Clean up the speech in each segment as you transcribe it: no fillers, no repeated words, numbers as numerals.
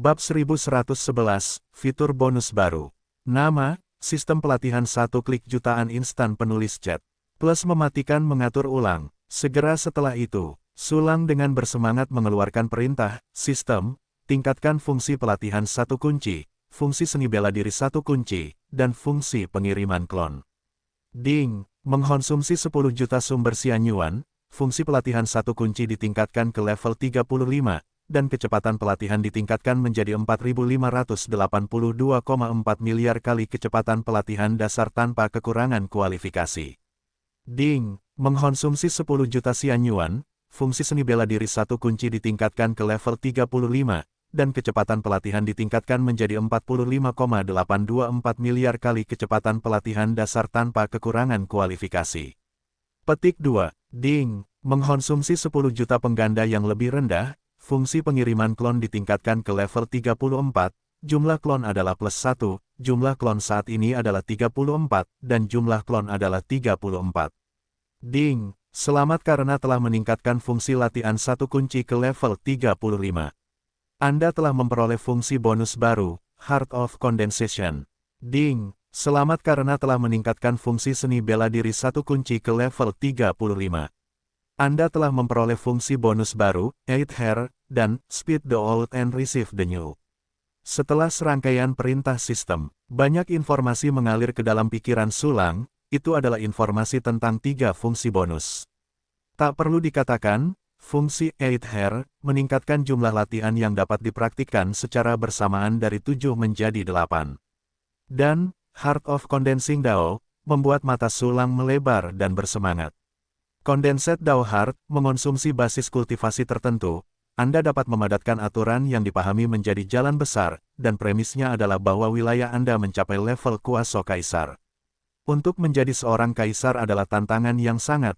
Bab 1111, fitur bonus baru. Nama, sistem pelatihan satu klik jutaan instan penulis chat. Plus mematikan mengatur ulang. Segera setelah itu, Sulang dengan bersemangat mengeluarkan perintah, sistem, tingkatkan fungsi pelatihan satu kunci, fungsi seni bela diri satu kunci, dan fungsi pengiriman klon. Ding, mengkonsumsi 10 juta sumber sianyuan, fungsi pelatihan satu kunci ditingkatkan ke level 35, dan kecepatan pelatihan ditingkatkan menjadi 4.582,4 miliar kali kecepatan pelatihan dasar tanpa kekurangan kualifikasi. Ding, mengkonsumsi 10 juta sianyuan, fungsi seni bela diri satu kunci ditingkatkan ke level 35, dan kecepatan pelatihan ditingkatkan menjadi 45,824 miliar kali kecepatan pelatihan dasar tanpa kekurangan kualifikasi. Petik 2. Ding, mengkonsumsi 10 juta pengganda yang lebih rendah, fungsi pengiriman klon ditingkatkan ke level 34, jumlah klon adalah plus 1, jumlah klon saat ini adalah 34, dan jumlah klon adalah 34. Ding, selamat karena telah meningkatkan fungsi latihan satu kunci ke level 35. Anda telah memperoleh fungsi bonus baru, Heart of Condensation. Ding, selamat karena telah meningkatkan fungsi seni bela diri satu kunci ke level 35. Anda telah memperoleh fungsi bonus baru, Eight Hair, dan Speed the Old and Receive the New. Setelah serangkaian perintah sistem, banyak informasi mengalir ke dalam pikiran Sulang, itu adalah informasi tentang 3 fungsi bonus. Tak perlu dikatakan, fungsi Eight Hair meningkatkan jumlah latihan yang dapat dipraktikkan secara bersamaan dari 7 menjadi 8. Dan, Heart of Condensing Dao, membuat mata Sulang melebar dan bersemangat. Condensed Dao Heart mengonsumsi basis kultivasi tertentu. Anda dapat memadatkan aturan yang dipahami menjadi jalan besar, dan premisnya adalah bahwa wilayah Anda mencapai level kuasa kaisar. Untuk menjadi seorang kaisar adalah tantangan yang sangat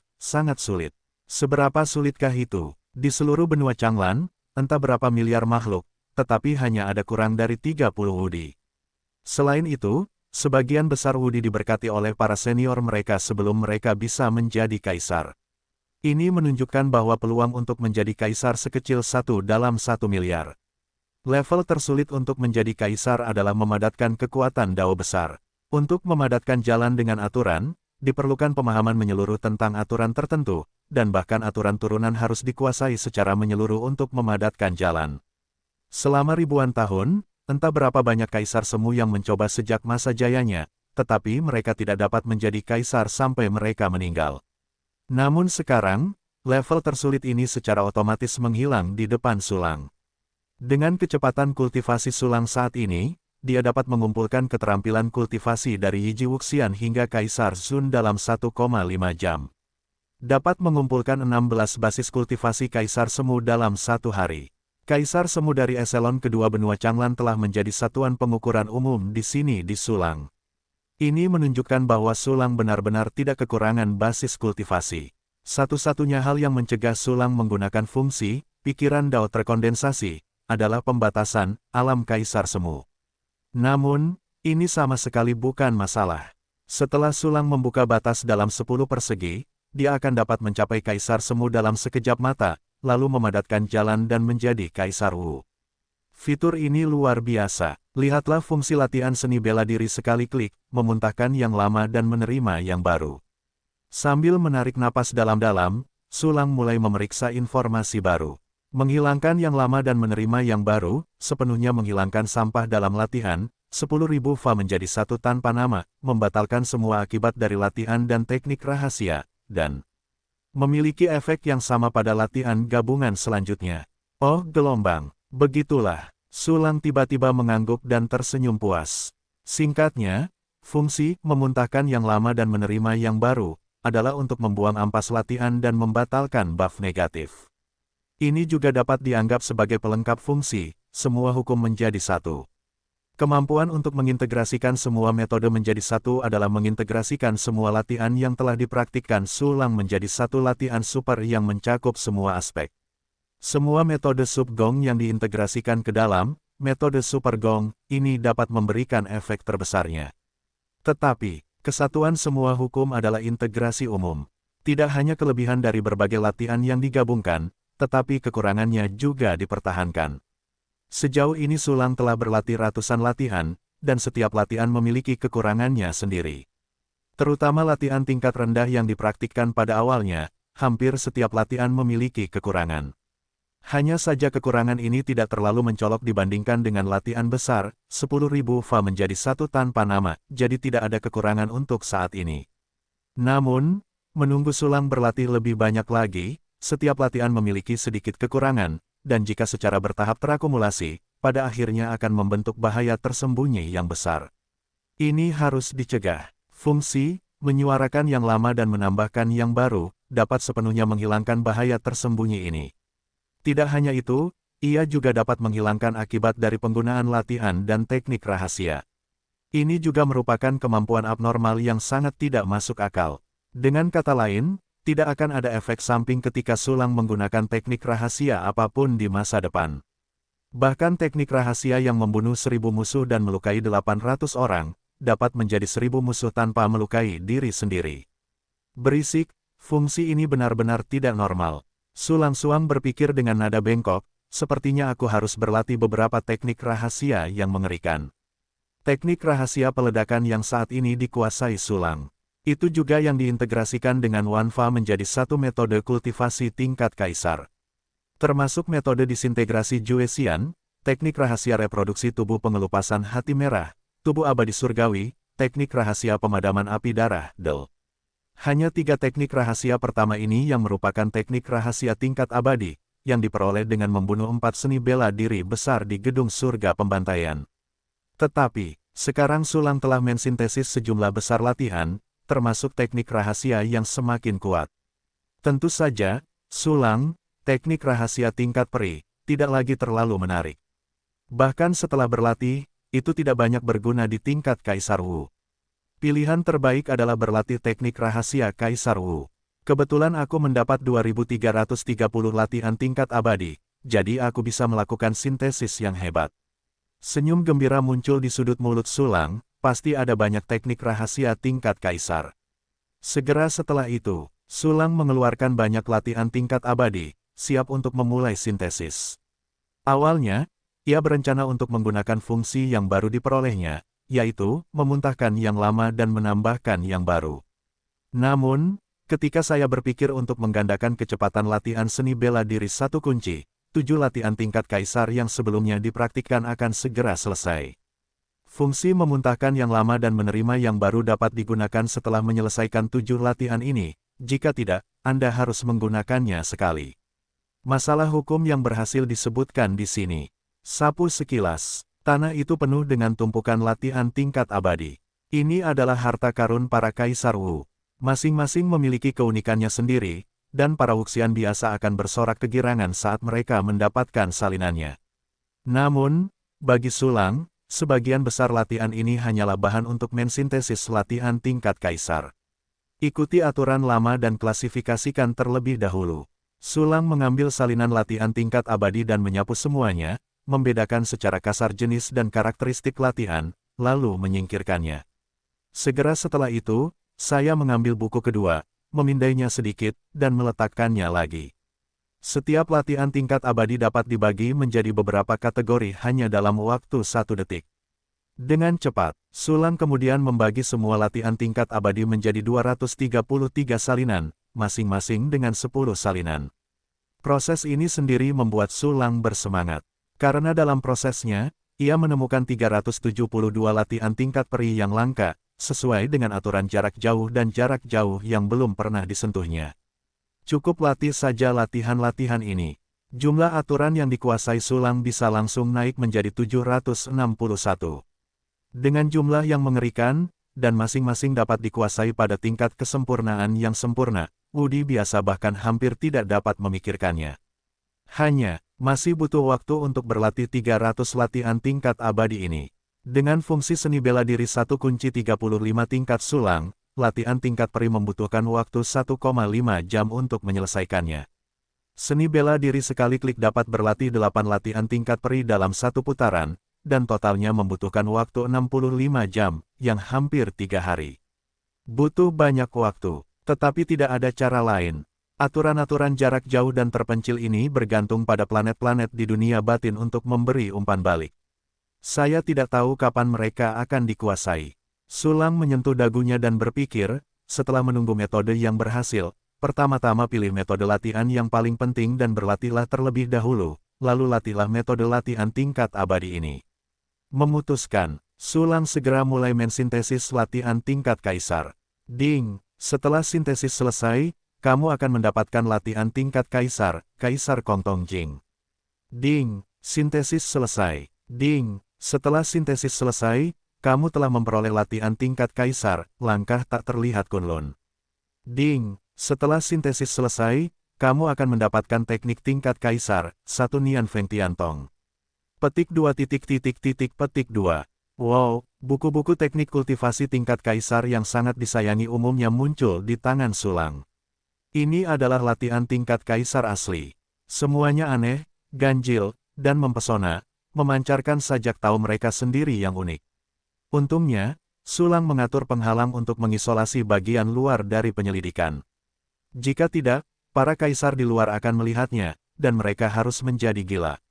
sulit. Seberapa sulitkah itu? Di seluruh benua Changlan, entah berapa miliar makhluk, tetapi hanya ada kurang dari 30 Wudi. Selain itu, sebagian besar Wudi diberkati oleh para senior mereka sebelum mereka bisa menjadi kaisar. Ini menunjukkan bahwa peluang untuk menjadi kaisar sekecil 1 dalam 1 miliar. Level tersulit untuk menjadi kaisar adalah memadatkan kekuatan Dao besar. Untuk memadatkan jalan dengan aturan, diperlukan pemahaman menyeluruh tentang aturan tertentu, dan bahkan aturan turunan harus dikuasai secara menyeluruh untuk memadatkan jalan. Selama ribuan tahun, entah berapa banyak kaisar semu yang mencoba sejak masa jayanya, tetapi mereka tidak dapat menjadi kaisar sampai mereka meninggal. Namun sekarang, level tersulit ini secara otomatis menghilang di depan Sulang. Dengan kecepatan kultivasi Sulang saat ini, dia dapat mengumpulkan keterampilan kultivasi dari Yiji Wuxian hingga Kaisar Sun dalam 1,5 jam. Dapat mengumpulkan 16 basis kultivasi Kaisar Semu dalam 1 hari. Kaisar Semu dari eselon kedua benua Changlan telah menjadi satuan pengukuran umum di sini di Sulang. Ini menunjukkan bahwa Sulang benar-benar tidak kekurangan basis kultivasi. Satu-satunya hal yang mencegah Sulang menggunakan fungsi, pikiran Dao terkondensasi, adalah pembatasan alam Kaisar Semu. Namun, ini sama sekali bukan masalah. Setelah Sulang membuka batas dalam 10 persegi, dia akan dapat mencapai Kaisar Semu dalam sekejap mata, lalu memadatkan jalan dan menjadi Kaisar Wu. Fitur ini luar biasa. Lihatlah fungsi latihan seni bela diri sekali klik, memuntahkan yang lama dan menerima yang baru. Sambil menarik napas dalam-dalam, Sulang mulai memeriksa informasi baru. Menghilangkan yang lama dan menerima yang baru, sepenuhnya menghilangkan sampah dalam latihan, 10.000 Fa menjadi 1 tanpa nama, membatalkan semua akibat dari latihan dan teknik rahasia, dan memiliki efek yang sama pada latihan gabungan selanjutnya. Oh gelombang, begitulah, Sulang tiba-tiba mengangguk dan tersenyum puas. Singkatnya, fungsi memuntahkan yang lama dan menerima yang baru, adalah untuk membuang ampas latihan dan membatalkan buff negatif. Ini juga dapat dianggap sebagai pelengkap fungsi, semua hukum menjadi satu. Kemampuan untuk mengintegrasikan semua metode menjadi satu adalah mengintegrasikan semua latihan yang telah dipraktikkan Sulang menjadi satu latihan super yang mencakup semua aspek. Semua metode sub-gong yang diintegrasikan ke dalam metode super gong ini dapat memberikan efek terbesarnya. Tetapi, kesatuan semua hukum adalah integrasi umum. Tidak hanya kelebihan dari berbagai latihan yang digabungkan, tetapi kekurangannya juga dipertahankan. Sejauh ini Sulang telah berlatih ratusan latihan, dan setiap latihan memiliki kekurangannya sendiri. Terutama latihan tingkat rendah yang dipraktikkan pada awalnya, hampir setiap latihan memiliki kekurangan. Hanya saja kekurangan ini tidak terlalu mencolok dibandingkan dengan latihan besar, 10.000 fa menjadi satu tanpa nama, jadi tidak ada kekurangan untuk saat ini. Namun, menunggu Sulang berlatih lebih banyak lagi, setiap latihan memiliki sedikit kekurangan, dan jika secara bertahap terakumulasi, pada akhirnya akan membentuk bahaya tersembunyi yang besar. Ini harus dicegah. Fungsi, menyuarakan yang lama dan menambahkan yang baru, dapat sepenuhnya menghilangkan bahaya tersembunyi ini. Tidak hanya itu, ia juga dapat menghilangkan akibat dari penggunaan latihan dan teknik rahasia. Ini juga merupakan kemampuan abnormal yang sangat tidak masuk akal. Dengan kata lain, tidak akan ada efek samping ketika Sulang menggunakan teknik rahasia apapun di masa depan. Bahkan teknik rahasia yang membunuh 1000 musuh dan melukai 800 orang, dapat menjadi 1000 musuh tanpa melukai diri sendiri. Berisik, fungsi ini benar-benar tidak normal. Sulang Suang berpikir dengan nada bengkok, sepertinya aku harus berlatih beberapa teknik rahasia yang mengerikan. Teknik rahasia peledakan yang saat ini dikuasai Sulang. Itu juga yang diintegrasikan dengan Wanfa menjadi satu metode kultivasi tingkat kaisar. Termasuk metode disintegrasi Juesian, teknik rahasia reproduksi tubuh pengelupasan hati merah, tubuh abadi surgawi, teknik rahasia pemadaman api darah, DEL. Hanya 3 teknik rahasia pertama ini yang merupakan teknik rahasia tingkat abadi, yang diperoleh dengan membunuh 4 seni bela diri besar di gedung surga pembantaian. Tetapi, sekarang Sulang telah mensintesis sejumlah besar latihan, termasuk teknik rahasia yang semakin kuat. Tentu saja, Sulang, teknik rahasia tingkat peri, tidak lagi terlalu menarik. Bahkan setelah berlatih, itu tidak banyak berguna di tingkat Kaisar Wu. Pilihan terbaik adalah berlatih teknik rahasia Kaisar Wu. Kebetulan aku mendapat 2330 latihan tingkat abadi, jadi aku bisa melakukan sintesis yang hebat. Senyum gembira muncul di sudut mulut Sulang, pasti ada banyak teknik rahasia tingkat Kaisar. Segera setelah itu, Sulang mengeluarkan banyak latihan tingkat abadi, siap untuk memulai sintesis. Awalnya, ia berencana untuk menggunakan fungsi yang baru diperolehnya, yaitu memuntahkan yang lama dan menambahkan yang baru. Namun, ketika saya berpikir untuk menggandakan kecepatan latihan seni bela diri satu kunci, 7 latihan tingkat kaisar yang sebelumnya dipraktikkan akan segera selesai. Fungsi memuntahkan yang lama dan menerima yang baru dapat digunakan setelah menyelesaikan 7 latihan ini, jika tidak, Anda harus menggunakannya sekali. Masalah hukum yang berhasil disebutkan di sini. Sapu sekilas. Tanah itu penuh dengan tumpukan latihan tingkat abadi. Ini adalah harta karun para Kaisar Wu. Masing-masing memiliki keunikannya sendiri, dan para Wuxian biasa akan bersorak kegirangan saat mereka mendapatkan salinannya. Namun, bagi Sulang, sebagian besar latihan ini hanyalah bahan untuk mensintesis latihan tingkat Kaisar. Ikuti aturan lama dan klasifikasikan terlebih dahulu. Sulang mengambil salinan latihan tingkat abadi dan menyapu semuanya, membedakan secara kasar jenis dan karakteristik latihan, lalu menyingkirkannya. Segera setelah itu, saya mengambil buku kedua, memindainya sedikit, dan meletakkannya lagi. Setiap latihan tingkat abadi dapat dibagi menjadi beberapa kategori hanya dalam waktu 1 detik. Dengan cepat, Sulang kemudian membagi semua latihan tingkat abadi menjadi 233 salinan, masing-masing dengan 10 salinan. Proses ini sendiri membuat Sulang bersemangat. Karena dalam prosesnya, ia menemukan 372 latihan tingkat peri yang langka, sesuai dengan aturan jarak jauh dan jarak jauh yang belum pernah disentuhnya. Cukup latih saja latihan-latihan ini. Jumlah aturan yang dikuasai Sulang bisa langsung naik menjadi 761. Dengan jumlah yang mengerikan, dan masing-masing dapat dikuasai pada tingkat kesempurnaan yang sempurna, Wudi biasa bahkan hampir tidak dapat memikirkannya. Hanya, masih butuh waktu untuk berlatih 300 latihan tingkat abadi ini. Dengan fungsi seni bela diri satu kunci 35 tingkat Sulang, latihan tingkat peri membutuhkan waktu 1,5 jam untuk menyelesaikannya. Seni bela diri sekali klik dapat berlatih 8 latihan tingkat peri dalam satu putaran, dan totalnya membutuhkan waktu 65 jam, yang hampir 3 hari. Butuh banyak waktu, tetapi tidak ada cara lain. Aturan-aturan jarak jauh dan terpencil ini bergantung pada planet-planet di dunia batin untuk memberi umpan balik. Saya tidak tahu kapan mereka akan dikuasai. Sulang menyentuh dagunya dan berpikir, setelah menunggu metode yang berhasil, pertama-tama pilih metode latihan yang paling penting dan berlatihlah terlebih dahulu, lalu latihlah metode latihan tingkat abadi ini. Memutuskan, Sulang segera mulai mensintesis latihan tingkat kaisar. Ding, setelah sintesis selesai, kamu akan mendapatkan latihan tingkat kaisar, Kaisar Kongtong Jing. Ding, sintesis selesai. Ding, setelah sintesis selesai, kamu telah memperoleh latihan tingkat kaisar, langkah tak terlihat Kunlun. Ding, setelah sintesis selesai, kamu akan mendapatkan teknik tingkat kaisar, 1 Nian Feng Tiantong. Petik 2 petik 2. Wow, buku-buku teknik kultivasi tingkat kaisar yang sangat disayangi umumnya muncul di tangan Sulang. Ini adalah latihan tingkat kaisar asli. Semuanya aneh, ganjil, dan mempesona, memancarkan sajak tahu mereka sendiri yang unik. Untungnya, Sulang mengatur penghalang untuk mengisolasi bagian luar dari penyelidikan. Jika tidak, para kaisar di luar akan melihatnya, dan mereka harus menjadi gila.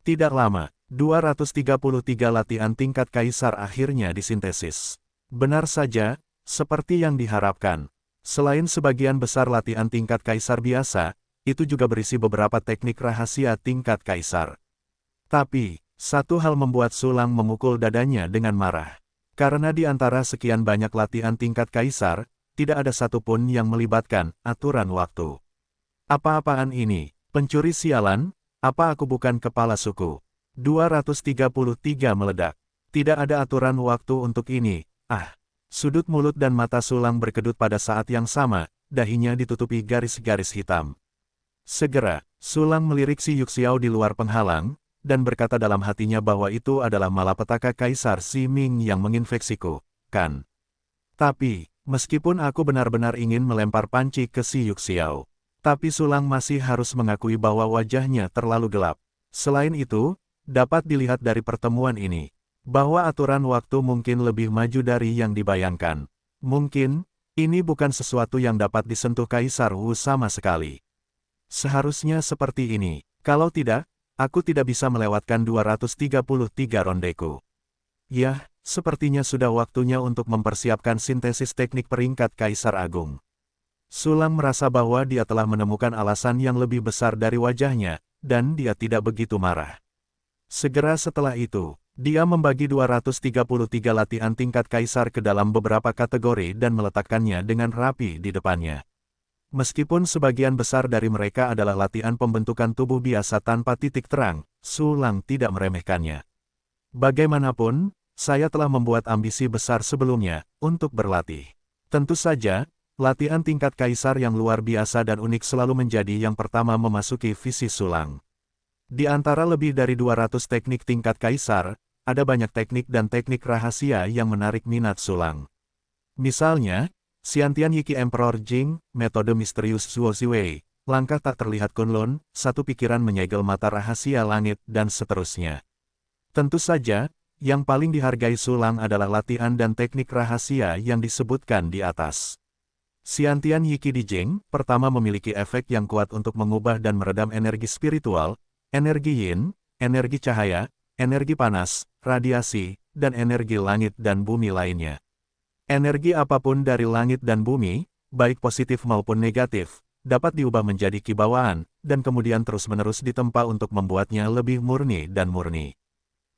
Tidak lama, 233 latihan tingkat kaisar akhirnya disintesis. Benar saja, seperti yang diharapkan. Selain sebagian besar latihan tingkat kaisar biasa, itu juga berisi beberapa teknik rahasia tingkat kaisar. Tapi, satu hal membuat Sulang memukul dadanya dengan marah. Karena di antara sekian banyak latihan tingkat kaisar, tidak ada satupun yang melibatkan aturan waktu. Apa-apaan ini? Pencuri sialan? Apa aku bukan kepala suku? 233 meledak. Tidak ada aturan waktu untuk ini. Sudut mulut dan mata Sulang berkedut pada saat yang sama, dahinya ditutupi garis-garis hitam. Segera, Sulang melirik si Yuxiao di luar penghalang, dan berkata dalam hatinya bahwa itu adalah malapetaka Kaisar Si Ming yang menginfeksiku, kan? Tapi, meskipun aku benar-benar ingin melempar panci ke si Yuxiao, tapi Sulang masih harus mengakui bahwa wajahnya terlalu gelap. Selain itu, dapat dilihat dari pertemuan ini, bahwa aturan waktu mungkin lebih maju dari yang dibayangkan. Mungkin, ini bukan sesuatu yang dapat disentuh Kaisar Wu sama sekali. Seharusnya seperti ini, kalau tidak, aku tidak bisa melewatkan 233 rondeku. Yah, sepertinya sudah waktunya untuk mempersiapkan sintesis teknik peringkat Kaisar Agung. Sulang merasa bahwa dia telah menemukan alasan yang lebih besar dari wajahnya, dan dia tidak begitu marah. Segera setelah itu, dia membagi 233 latihan tingkat kaisar ke dalam beberapa kategori dan meletakkannya dengan rapi di depannya. Meskipun sebagian besar dari mereka adalah latihan pembentukan tubuh biasa tanpa titik terang, Sulang tidak meremehkannya. Bagaimanapun, saya telah membuat ambisi besar sebelumnya, untuk berlatih. Tentu saja, latihan tingkat kaisar yang luar biasa dan unik selalu menjadi yang pertama memasuki visi Sulang. Di antara lebih dari 200 teknik tingkat kaisar, ada banyak teknik dan teknik rahasia yang menarik minat Sulang. Misalnya, Xiantian Yiki Emperor Jing, metode misterius Zuo Ziwei, langkah tak terlihat Kunlun, satu pikiran menyegel mata rahasia langit, dan seterusnya. Tentu saja, yang paling dihargai Sulang adalah latihan dan teknik rahasia yang disebutkan di atas. Xiantian Yiki di Jing, pertama memiliki efek yang kuat untuk mengubah dan meredam energi spiritual, energi yin, energi cahaya, energi panas, radiasi, dan energi langit dan bumi lainnya. Energi apapun dari langit dan bumi, baik positif maupun negatif, dapat diubah menjadi kibawaan, dan kemudian terus-menerus ditempa untuk membuatnya lebih murni dan murni.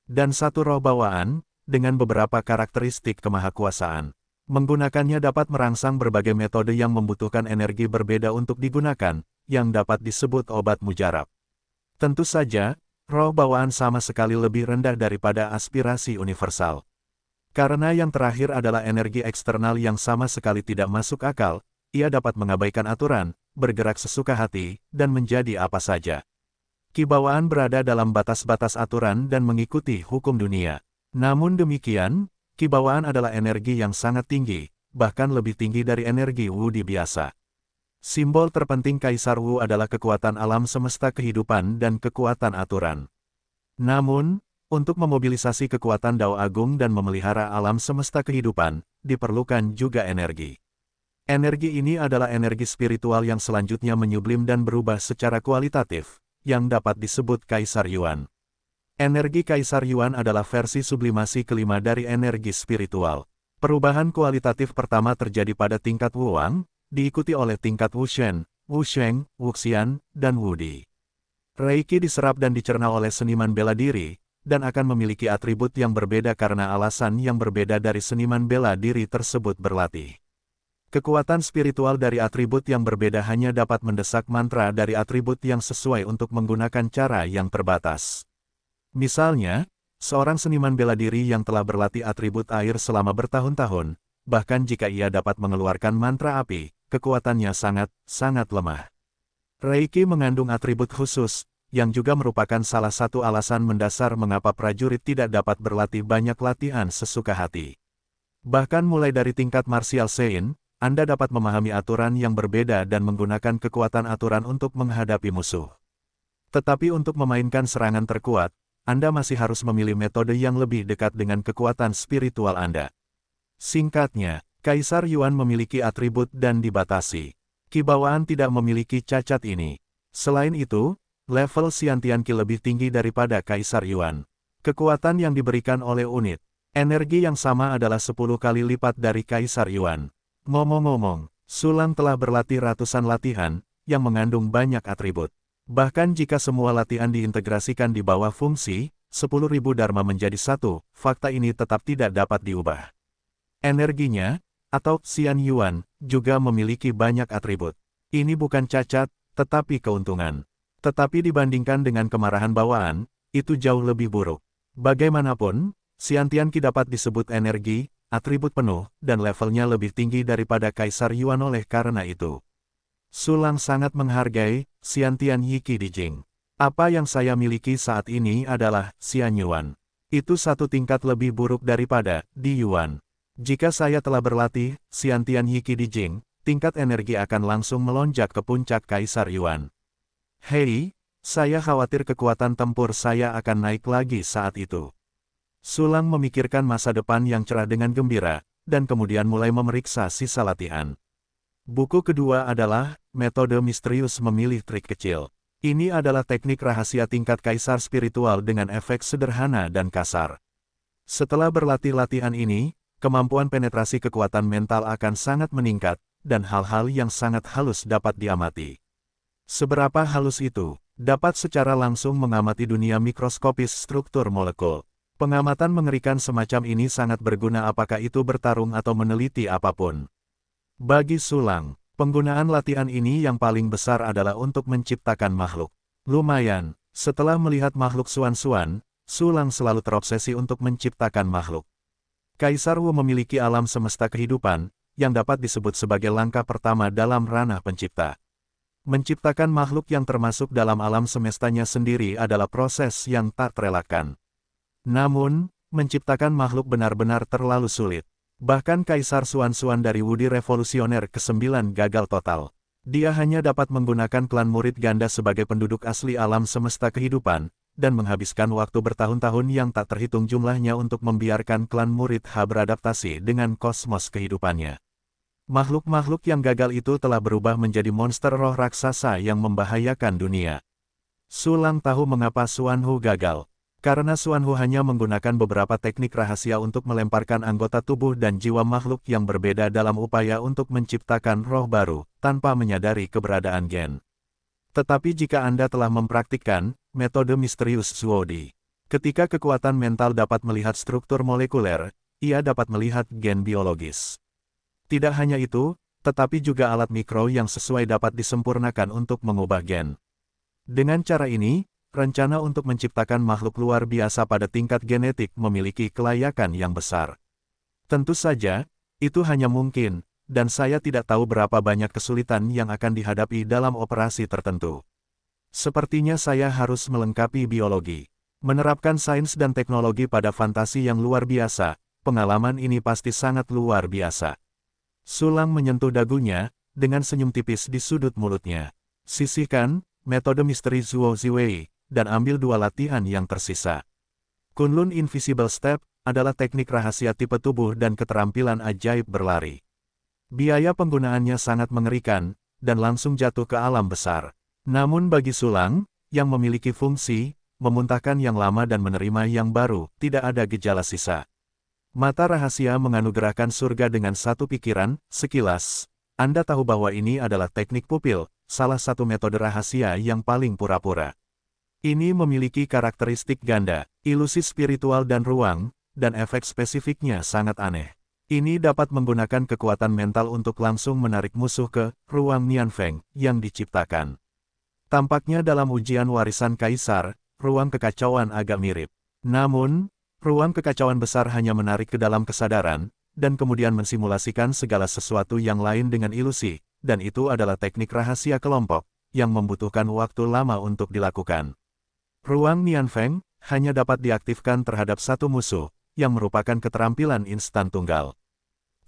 Dan satu roh bawaan, dengan beberapa karakteristik kemahakuasaan. Menggunakannya dapat merangsang berbagai metode yang membutuhkan energi berbeda untuk digunakan, yang dapat disebut obat mujarab. Tentu saja, roh bawaan sama sekali lebih rendah daripada aspirasi universal. Karena yang terakhir adalah energi eksternal yang sama sekali tidak masuk akal, ia dapat mengabaikan aturan, bergerak sesuka hati, dan menjadi apa saja. Kibawaan berada dalam batas-batas aturan dan mengikuti hukum dunia. Namun demikian, kibawaan adalah energi yang sangat tinggi, bahkan lebih tinggi dari energi Wudi biasa. Simbol terpenting Kaisar Wu adalah kekuatan alam semesta kehidupan dan kekuatan aturan. Namun, untuk memobilisasi kekuatan Dao Agung dan memelihara alam semesta kehidupan, diperlukan juga energi. Energi ini adalah energi spiritual yang selanjutnya menyublim dan berubah secara kualitatif, yang dapat disebut Kaisar Yuan. Energi Kaisar Yuan adalah versi sublimasi kelima dari energi spiritual. Perubahan kualitatif pertama terjadi pada tingkat Wuwang, diikuti oleh tingkat Wushen, Wusheng, Wuxian, dan Wudi. Reiki diserap dan dicerna oleh seniman bela diri, dan akan memiliki atribut yang berbeda karena alasan yang berbeda dari seniman bela diri tersebut berlatih. Kekuatan spiritual dari atribut yang berbeda hanya dapat mendesak mantra dari atribut yang sesuai untuk menggunakan cara yang terbatas. Misalnya, seorang seniman bela diri yang telah berlatih atribut air selama bertahun-tahun, bahkan jika ia dapat mengeluarkan mantra api, kekuatannya sangat lemah. Reiki mengandung atribut khusus, yang juga merupakan salah satu alasan mendasar mengapa prajurit tidak dapat berlatih banyak latihan sesuka hati. Bahkan mulai dari tingkat martial Sein, Anda dapat memahami aturan yang berbeda dan menggunakan kekuatan aturan untuk menghadapi musuh. Tetapi untuk memainkan serangan terkuat, Anda masih harus memilih metode yang lebih dekat dengan kekuatan spiritual Anda. Singkatnya, Kaisar Yuan memiliki atribut dan dibatasi. Ki bawaan tidak memiliki cacat ini. Selain itu, level Xiantian Qi lebih tinggi daripada Kaisar Yuan. Kekuatan yang diberikan oleh unit energi yang sama adalah 10 kali lipat dari Kaisar Yuan. Ngomong-ngomong, Sulang telah berlatih ratusan latihan, yang mengandung banyak atribut. Bahkan jika semua latihan diintegrasikan di bawah fungsi, 10.000 Dharma menjadi satu, fakta ini tetap tidak dapat diubah. Energinya, atau Xian Yuan, juga memiliki banyak atribut. Ini bukan cacat, tetapi keuntungan. Tetapi dibandingkan dengan kemarahan bawaan, itu jauh lebih buruk. Bagaimanapun, Xiantian Qi dapat disebut energi, atribut penuh, dan levelnya lebih tinggi daripada Kaisar Yuan oleh karena itu. Sulang sangat menghargai Xiantian Qi di Jing. Apa yang saya miliki saat ini adalah Xian Yuan. Itu satu tingkat lebih buruk daripada Di Yuan. Jika saya telah berlatih Xiantian Qi di Jing, tingkat energi akan langsung melonjak ke puncak Kaisar Yuan. Hei, saya khawatir kekuatan tempur saya akan naik lagi saat itu. Sulang memikirkan masa depan yang cerah dengan gembira, dan kemudian mulai memeriksa sisa latihan. Buku kedua adalah Metode Misterius Memilih Trik Kecil. Ini adalah teknik rahasia tingkat kaisar spiritual dengan efek sederhana dan kasar. Setelah berlatih latihan ini, kemampuan penetrasi kekuatan mental akan sangat meningkat, dan hal-hal yang sangat halus dapat diamati. Seberapa halus itu, dapat secara langsung mengamati dunia mikroskopis struktur molekul. Pengamatan mengerikan semacam ini sangat berguna apakah itu bertarung atau meneliti apapun. Bagi Sulang, penggunaan latihan ini yang paling besar adalah untuk menciptakan makhluk. Lumayan, setelah melihat makhluk Suan-Suan, Sulang selalu terobsesi untuk menciptakan makhluk. Kaisar Wu memiliki alam semesta kehidupan, yang dapat disebut sebagai langkah pertama dalam ranah pencipta. Menciptakan makhluk yang termasuk dalam alam semestanya sendiri adalah proses yang tak terelakkan. Namun, menciptakan makhluk benar-benar terlalu sulit. Bahkan Kaisar Suan-Suan dari Wudi Revolusioner ke-9 gagal total. Dia hanya dapat menggunakan klan murid ganda sebagai penduduk asli alam semesta kehidupan, dan menghabiskan waktu bertahun-tahun yang tak terhitung jumlahnya untuk membiarkan klan murid H beradaptasi dengan kosmos kehidupannya. Makhluk-makhluk yang gagal itu telah berubah menjadi monster roh raksasa yang membahayakan dunia. Sulang tahu mengapa Suan Hu gagal. Karena Suan Hu hanya menggunakan beberapa teknik rahasia untuk melemparkan anggota tubuh dan jiwa makhluk yang berbeda dalam upaya untuk menciptakan roh baru, tanpa menyadari keberadaan gen. Tetapi jika Anda telah mempraktikkan metode misterius Zuodi, ketika kekuatan mental dapat melihat struktur molekuler, ia dapat melihat gen biologis. Tidak hanya itu, tetapi juga alat mikro yang sesuai dapat disempurnakan untuk mengubah gen. Dengan cara ini, rencana untuk menciptakan makhluk luar biasa pada tingkat genetik memiliki kelayakan yang besar. Tentu saja, itu hanya mungkin, dan saya tidak tahu berapa banyak kesulitan yang akan dihadapi dalam operasi tertentu. Sepertinya saya harus melengkapi biologi. Menerapkan sains dan teknologi pada fantasi yang luar biasa, pengalaman ini pasti sangat luar biasa. Sulang menyentuh dagunya, dengan senyum tipis di sudut mulutnya. Sisihkan metode misteri Zuo Ziwei, dan ambil 2 latihan yang tersisa. Kunlun Invisible Step adalah teknik rahasia tipe tubuh dan keterampilan ajaib berlari. Biaya penggunaannya sangat mengerikan, dan langsung jatuh ke alam besar. Namun bagi Sulang, yang memiliki fungsi, memuntahkan yang lama dan menerima yang baru, tidak ada gejala sisa. Mata rahasia menganugerahkan surga dengan satu pikiran, sekilas. Anda tahu bahwa ini adalah teknik pupil, salah satu metode rahasia yang paling pura-pura. Ini memiliki karakteristik ganda, ilusi spiritual dan ruang, dan efek spesifiknya sangat aneh. Ini dapat menggunakan kekuatan mental untuk langsung menarik musuh ke ruang Nianfeng yang diciptakan. Tampaknya dalam ujian warisan kaisar, ruang kekacauan agak mirip. Namun, ruang kekacauan besar hanya menarik ke dalam kesadaran, dan kemudian mensimulasikan segala sesuatu yang lain dengan ilusi, dan itu adalah teknik rahasia kelompok, yang membutuhkan waktu lama untuk dilakukan. Ruang Nianfeng hanya dapat diaktifkan terhadap satu musuh, yang merupakan keterampilan instan tunggal.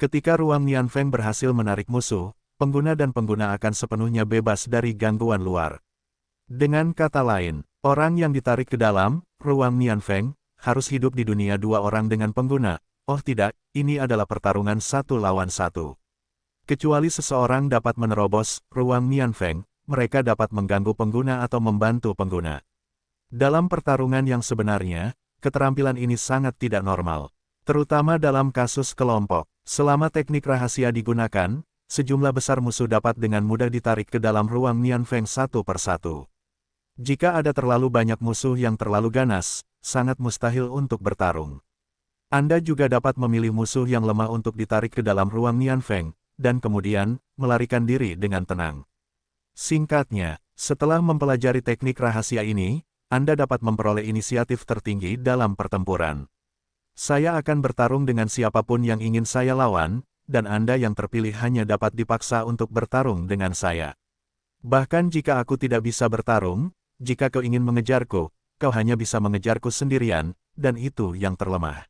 Ketika ruang Nianfeng berhasil menarik musuh, pengguna dan pengguna akan sepenuhnya bebas dari gangguan luar. Dengan kata lain, orang yang ditarik ke dalam ruang Nianfeng harus hidup di dunia dua orang dengan pengguna. Oh tidak, ini adalah pertarungan satu lawan satu. Kecuali seseorang dapat menerobos ruang Nianfeng, mereka dapat mengganggu pengguna atau membantu pengguna. Dalam pertarungan yang sebenarnya, keterampilan ini sangat tidak normal. Terutama dalam kasus kelompok. Selama teknik rahasia digunakan, sejumlah besar musuh dapat dengan mudah ditarik ke dalam ruang Nianfeng satu persatu. Jika ada terlalu banyak musuh yang terlalu ganas, sangat mustahil untuk bertarung. Anda juga dapat memilih musuh yang lemah untuk ditarik ke dalam ruang Nianfeng, dan kemudian, melarikan diri dengan tenang. Singkatnya, setelah mempelajari teknik rahasia ini, Anda dapat memperoleh inisiatif tertinggi dalam pertempuran. Saya akan bertarung dengan siapapun yang ingin saya lawan, dan Anda yang terpilih hanya dapat dipaksa untuk bertarung dengan saya. Bahkan jika aku tidak bisa bertarung, jika kau ingin mengejarku, kau hanya bisa mengejarku sendirian, dan itu yang terlemah.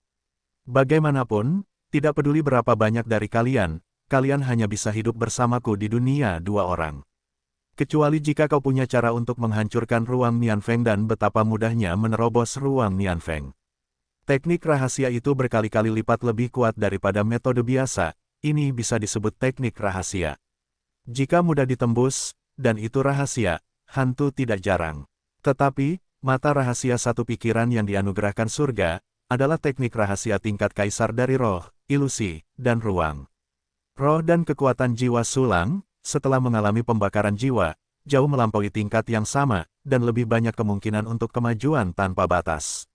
Bagaimanapun, tidak peduli berapa banyak dari kalian, kalian hanya bisa hidup bersamaku di dunia dua orang. Kecuali jika kau punya cara untuk menghancurkan ruang Nianfeng dan betapa mudahnya menerobos ruang Nianfeng. Teknik rahasia itu berkali-kali lipat lebih kuat daripada metode biasa, ini bisa disebut teknik rahasia. Jika mudah ditembus, dan itu rahasia, hantu tidak jarang. Tetapi, mata rahasia satu pikiran yang dianugerahkan surga, adalah teknik rahasia tingkat kaisar dari roh, ilusi, dan ruang. Roh dan kekuatan jiwa Sulang, setelah mengalami pembakaran jiwa, jauh melampaui tingkat yang sama, dan lebih banyak kemungkinan untuk kemajuan tanpa batas.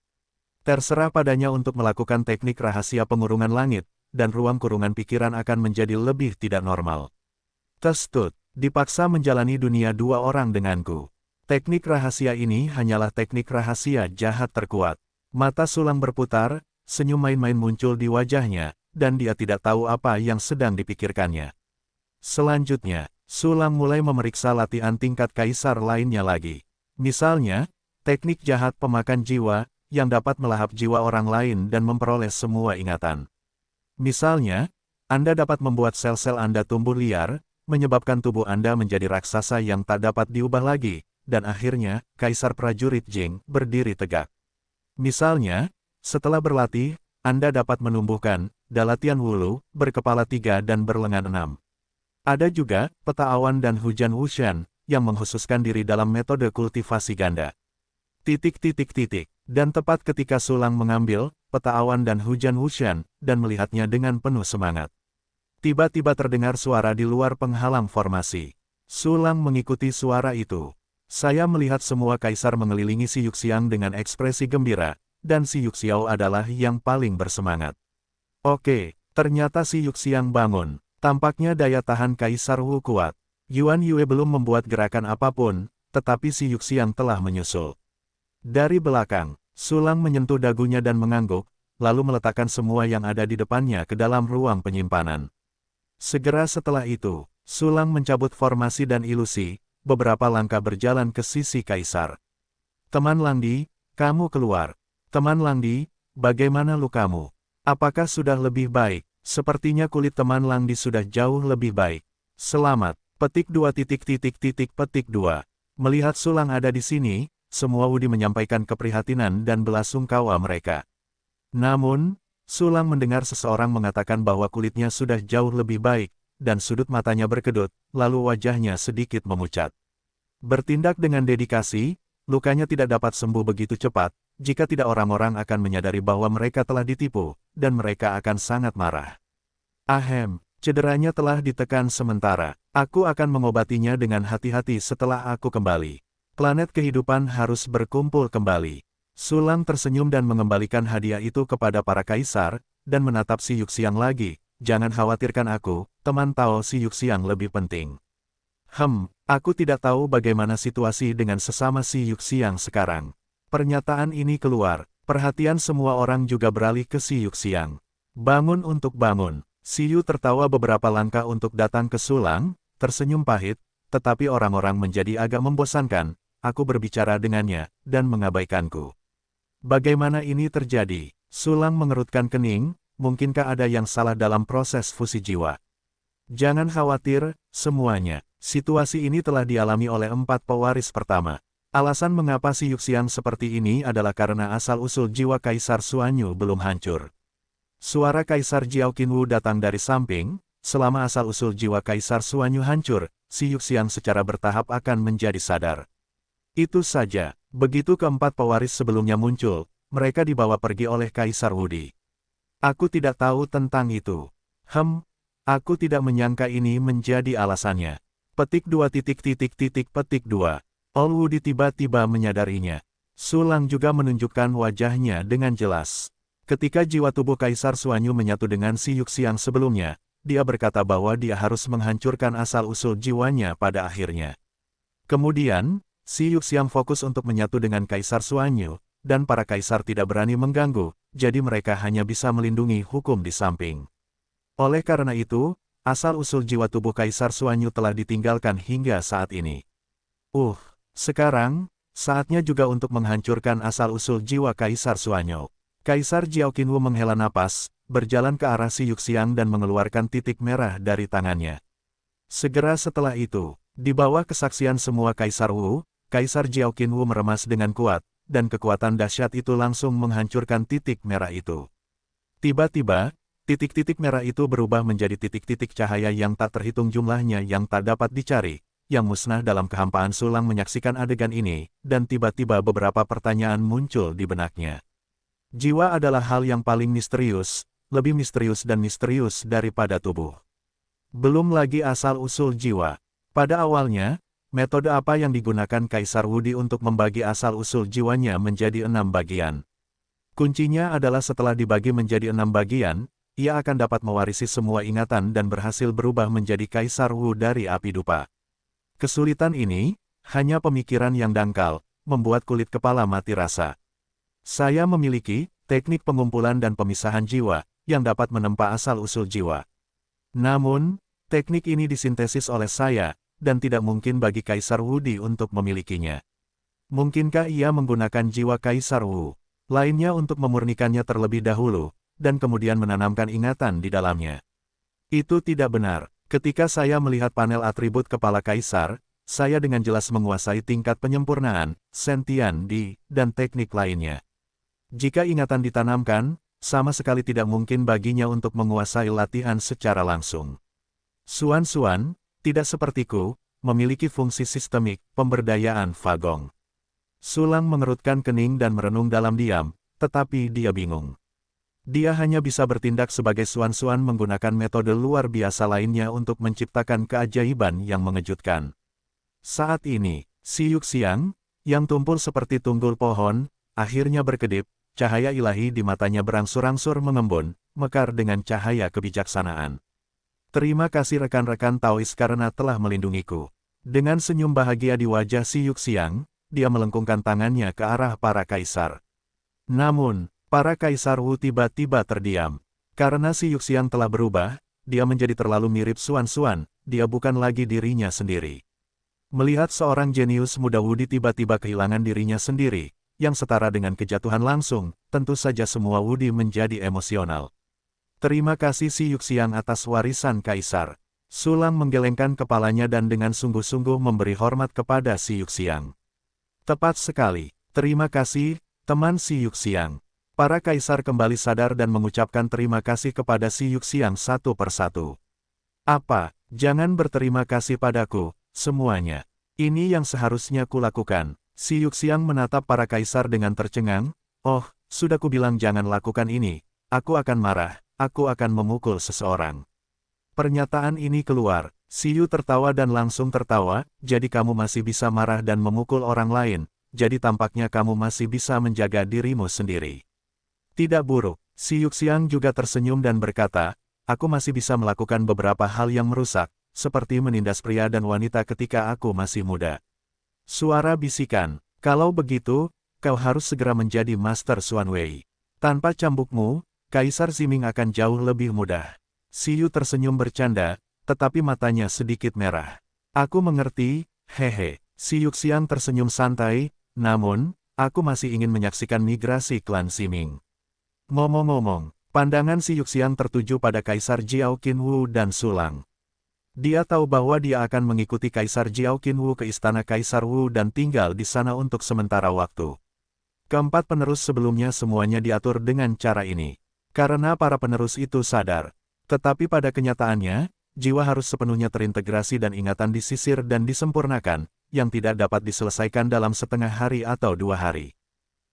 Terserah padanya untuk melakukan teknik rahasia pengurungan langit, dan ruang kurungan pikiran akan menjadi lebih tidak normal. Testut, dipaksa menjalani dunia dua orang denganku. Teknik rahasia ini hanyalah teknik rahasia jahat terkuat. Mata Sulang berputar, senyum main-main muncul di wajahnya, dan dia tidak tahu apa yang sedang dipikirkannya. Selanjutnya, Sulang mulai memeriksa latihan tingkat kaisar lainnya lagi. Misalnya, teknik jahat pemakan jiwa, yang dapat melahap jiwa orang lain dan memperoleh semua ingatan. Misalnya, Anda dapat membuat sel-sel Anda tumbuh liar, menyebabkan tubuh Anda menjadi raksasa yang tak dapat diubah lagi, dan akhirnya, Kaisar Prajurit Jing berdiri tegak. Misalnya, setelah berlatih, Anda dapat menumbuhkan Dalatian Wulu, berkepala 3 dan berlengan 6. Ada juga peta awan dan hujan Wushan, yang menghususkan diri dalam metode kultivasi ganda. Dan tepat ketika Sulang mengambil peta awan dan hujan Wushan, dan melihatnya dengan penuh semangat. Tiba-tiba terdengar suara di luar penghalang formasi. Sulang mengikuti suara itu. Saya melihat semua kaisar mengelilingi si Yuxiang dengan ekspresi gembira, dan si Yuxiao adalah yang paling bersemangat. Oke, ternyata si Yuxiang bangun. Tampaknya daya tahan Kaisar Wu kuat. Yuan Yue belum membuat gerakan apapun, tetapi si Yuxiang telah menyusul. Dari belakang, Sulang menyentuh dagunya dan mengangguk, lalu meletakkan semua yang ada di depannya ke dalam ruang penyimpanan. Segera setelah itu, Sulang mencabut formasi dan ilusi, beberapa langkah berjalan ke sisi Kaisar. Teman Langdi, kamu keluar. Teman Langdi, bagaimana lukamu? Apakah sudah lebih baik? Sepertinya kulit teman Langdi sudah jauh lebih baik. Selamat. Petik 2. Petik 2. Melihat Sulang ada di sini, semua Wudi menyampaikan keprihatinan dan belasungkawa mereka. Namun, Sulang mendengar seseorang mengatakan bahwa kulitnya sudah jauh lebih baik, dan sudut matanya berkedut, lalu wajahnya sedikit memucat. Bertindak dengan dedikasi, lukanya tidak dapat sembuh begitu cepat, jika tidak orang-orang akan menyadari bahwa mereka telah ditipu, dan mereka akan sangat marah. Ahem, cederanya telah ditekan sementara. Aku akan mengobatinya dengan hati-hati setelah aku kembali. Planet kehidupan harus berkumpul kembali. Sulang tersenyum dan mengembalikan hadiah itu kepada para kaisar, dan menatap si Yuxiang lagi. Jangan khawatirkan aku, teman Tao, si Yuxiang lebih penting. Aku tidak tahu bagaimana situasi dengan sesama si Yuxiang sekarang. Pernyataan ini keluar, perhatian semua orang juga beralih ke si Yuxiang. Bangun untuk bangun. Si Yu tertawa beberapa langkah untuk datang ke Sulang, tersenyum pahit, tetapi orang-orang menjadi agak membosankan. Aku berbicara dengannya, dan mengabaikanku. Bagaimana ini terjadi? Sulang mengerutkan kening, mungkinkah ada yang salah dalam proses fusi jiwa? Jangan khawatir, semuanya. Situasi ini telah dialami oleh 4 pewaris pertama. Alasan mengapa si Yuxiang seperti ini adalah karena asal-usul jiwa Kaisar Suanyu belum hancur. Suara Kaisar Jiao Qinwu datang dari samping, selama asal-usul jiwa Kaisar Suanyu hancur, si Yuxiang secara bertahap akan menjadi sadar. Itu saja. Begitu keempat pewaris sebelumnya muncul, mereka dibawa pergi oleh Kaisar Wudi. Aku tidak tahu tentang itu. Aku tidak menyangka ini menjadi alasannya. Petik 2 petik 2. All Wudi tiba-tiba menyadarinya. Sulang juga menunjukkan wajahnya dengan jelas. Ketika jiwa tubuh Kaisar Suanyu menyatu dengan si Yuxiang sebelumnya, dia berkata bahwa dia harus menghancurkan asal-usul jiwanya pada akhirnya. Kemudian, si Yuxiang fokus untuk menyatu dengan Kaisar Suanyu, dan para kaisar tidak berani mengganggu, jadi mereka hanya bisa melindungi hukum di samping. Oleh karena itu, asal-usul jiwa tubuh Kaisar Suanyu telah ditinggalkan hingga saat ini. Sekarang, saatnya juga untuk menghancurkan asal-usul jiwa Kaisar Suanyu. Kaisar Jiao Qinwu menghela napas, berjalan ke arah si Yuxiang dan mengeluarkan titik merah dari tangannya. Segera setelah itu, di bawah kesaksian semua Kaisar Wu, Kaisar Jiao Qinwu meremas dengan kuat, dan kekuatan dahsyat itu langsung menghancurkan titik merah itu. Tiba-tiba, titik-titik merah itu berubah menjadi titik-titik cahaya yang tak terhitung jumlahnya yang tak dapat dicari, yang musnah dalam kehampaan. Sulang menyaksikan adegan ini, dan tiba-tiba beberapa pertanyaan muncul di benaknya. Jiwa adalah hal yang paling misterius, lebih misterius dan misterius daripada tubuh. Belum lagi asal-usul jiwa. Pada awalnya, metode apa yang digunakan Kaisar Wudi untuk membagi asal-usul jiwanya menjadi 6 bagian? Kuncinya adalah setelah dibagi menjadi 6 bagian, ia akan dapat mewarisi semua ingatan dan berhasil berubah menjadi Kaisar Wu dari api dupa. Kesulitan ini, hanya pemikiran yang dangkal, membuat kulit kepala mati rasa. Saya memiliki teknik pengumpulan dan pemisahan jiwa, yang dapat menempa asal-usul jiwa. Namun, teknik ini disintesis oleh saya, dan tidak mungkin bagi Kaisar Wudi untuk memilikinya. Mungkinkah ia menggunakan jiwa Kaisar Wu lainnya untuk memurnikannya terlebih dahulu, dan kemudian menanamkan ingatan di dalamnya? Itu tidak benar. Ketika saya melihat panel atribut kepala Kaisar, saya dengan jelas menguasai tingkat penyempurnaan, sentian di, dan teknik lainnya. Jika ingatan ditanamkan, sama sekali tidak mungkin baginya untuk menguasai latihan secara langsung. Suan-Suan, tidak sepertiku, memiliki fungsi sistemik, pemberdayaan Fagong. Sulang mengerutkan kening dan merenung dalam diam, tetapi dia bingung. Dia hanya bisa bertindak sebagai Suan-Suan menggunakan metode luar biasa lainnya untuk menciptakan keajaiban yang mengejutkan. Saat ini, si Yuxiang, yang tumpul seperti tunggul pohon, akhirnya berkedip, cahaya ilahi di matanya berangsur-angsur mengembun, mekar dengan cahaya kebijaksanaan. Terima kasih rekan-rekan Taois karena telah melindungiku. Dengan senyum bahagia di wajah si Yuxiang, dia melengkungkan tangannya ke arah para kaisar. Namun, para kaisar Wu tiba-tiba terdiam. Karena si Yuxiang telah berubah, dia menjadi terlalu mirip Suan-Suan, dia bukan lagi dirinya sendiri. Melihat seorang jenius muda Wudi tiba-tiba kehilangan dirinya sendiri, yang setara dengan kejatuhan langsung, tentu saja semua Wudi menjadi emosional. Terima kasih si Yuxiang atas warisan Kaisar. Sulang menggelengkan kepalanya dan dengan sungguh-sungguh memberi hormat kepada si Yuxiang. Tepat sekali, terima kasih, teman si Yuxiang. Para kaisar kembali sadar dan mengucapkan terima kasih kepada si Yuxiang satu persatu. Apa? Jangan berterima kasih padaku, semuanya. Ini yang seharusnya kulakukan. Si Yuxiang menatap para kaisar dengan tercengang. Oh, sudah kubilang jangan lakukan ini. Aku akan marah, aku akan memukul seseorang. Pernyataan ini keluar. Si Yu tertawa dan langsung tertawa, jadi kamu masih bisa marah dan memukul orang lain, jadi tampaknya kamu masih bisa menjaga dirimu sendiri. Tidak buruk. Si Yuxiang juga tersenyum dan berkata, aku masih bisa melakukan beberapa hal yang merusak, seperti menindas pria dan wanita ketika aku masih muda. Suara bisikan, kalau begitu, kau harus segera menjadi Master Xuan Wei. Tanpa cambukmu, Kaisar Ziming akan jauh lebih mudah. Si Yu tersenyum bercanda, tetapi matanya sedikit merah. Aku mengerti, hehe. Si Yuxiang tersenyum santai, namun, aku masih ingin menyaksikan migrasi klan Ziming. Ngomong-ngomong, pandangan si Yuxiang tertuju pada Kaisar Jiao Qinwu dan Sulang. Dia tahu bahwa dia akan mengikuti Kaisar Jiao Qinwu ke istana Kaisar Wu dan tinggal di sana untuk sementara waktu. Keempat penerus sebelumnya semuanya diatur dengan cara ini. Karena para penerus itu sadar. Tetapi pada kenyataannya, jiwa harus sepenuhnya terintegrasi dan ingatan disisir dan disempurnakan, yang tidak dapat diselesaikan dalam setengah hari atau 2 hari.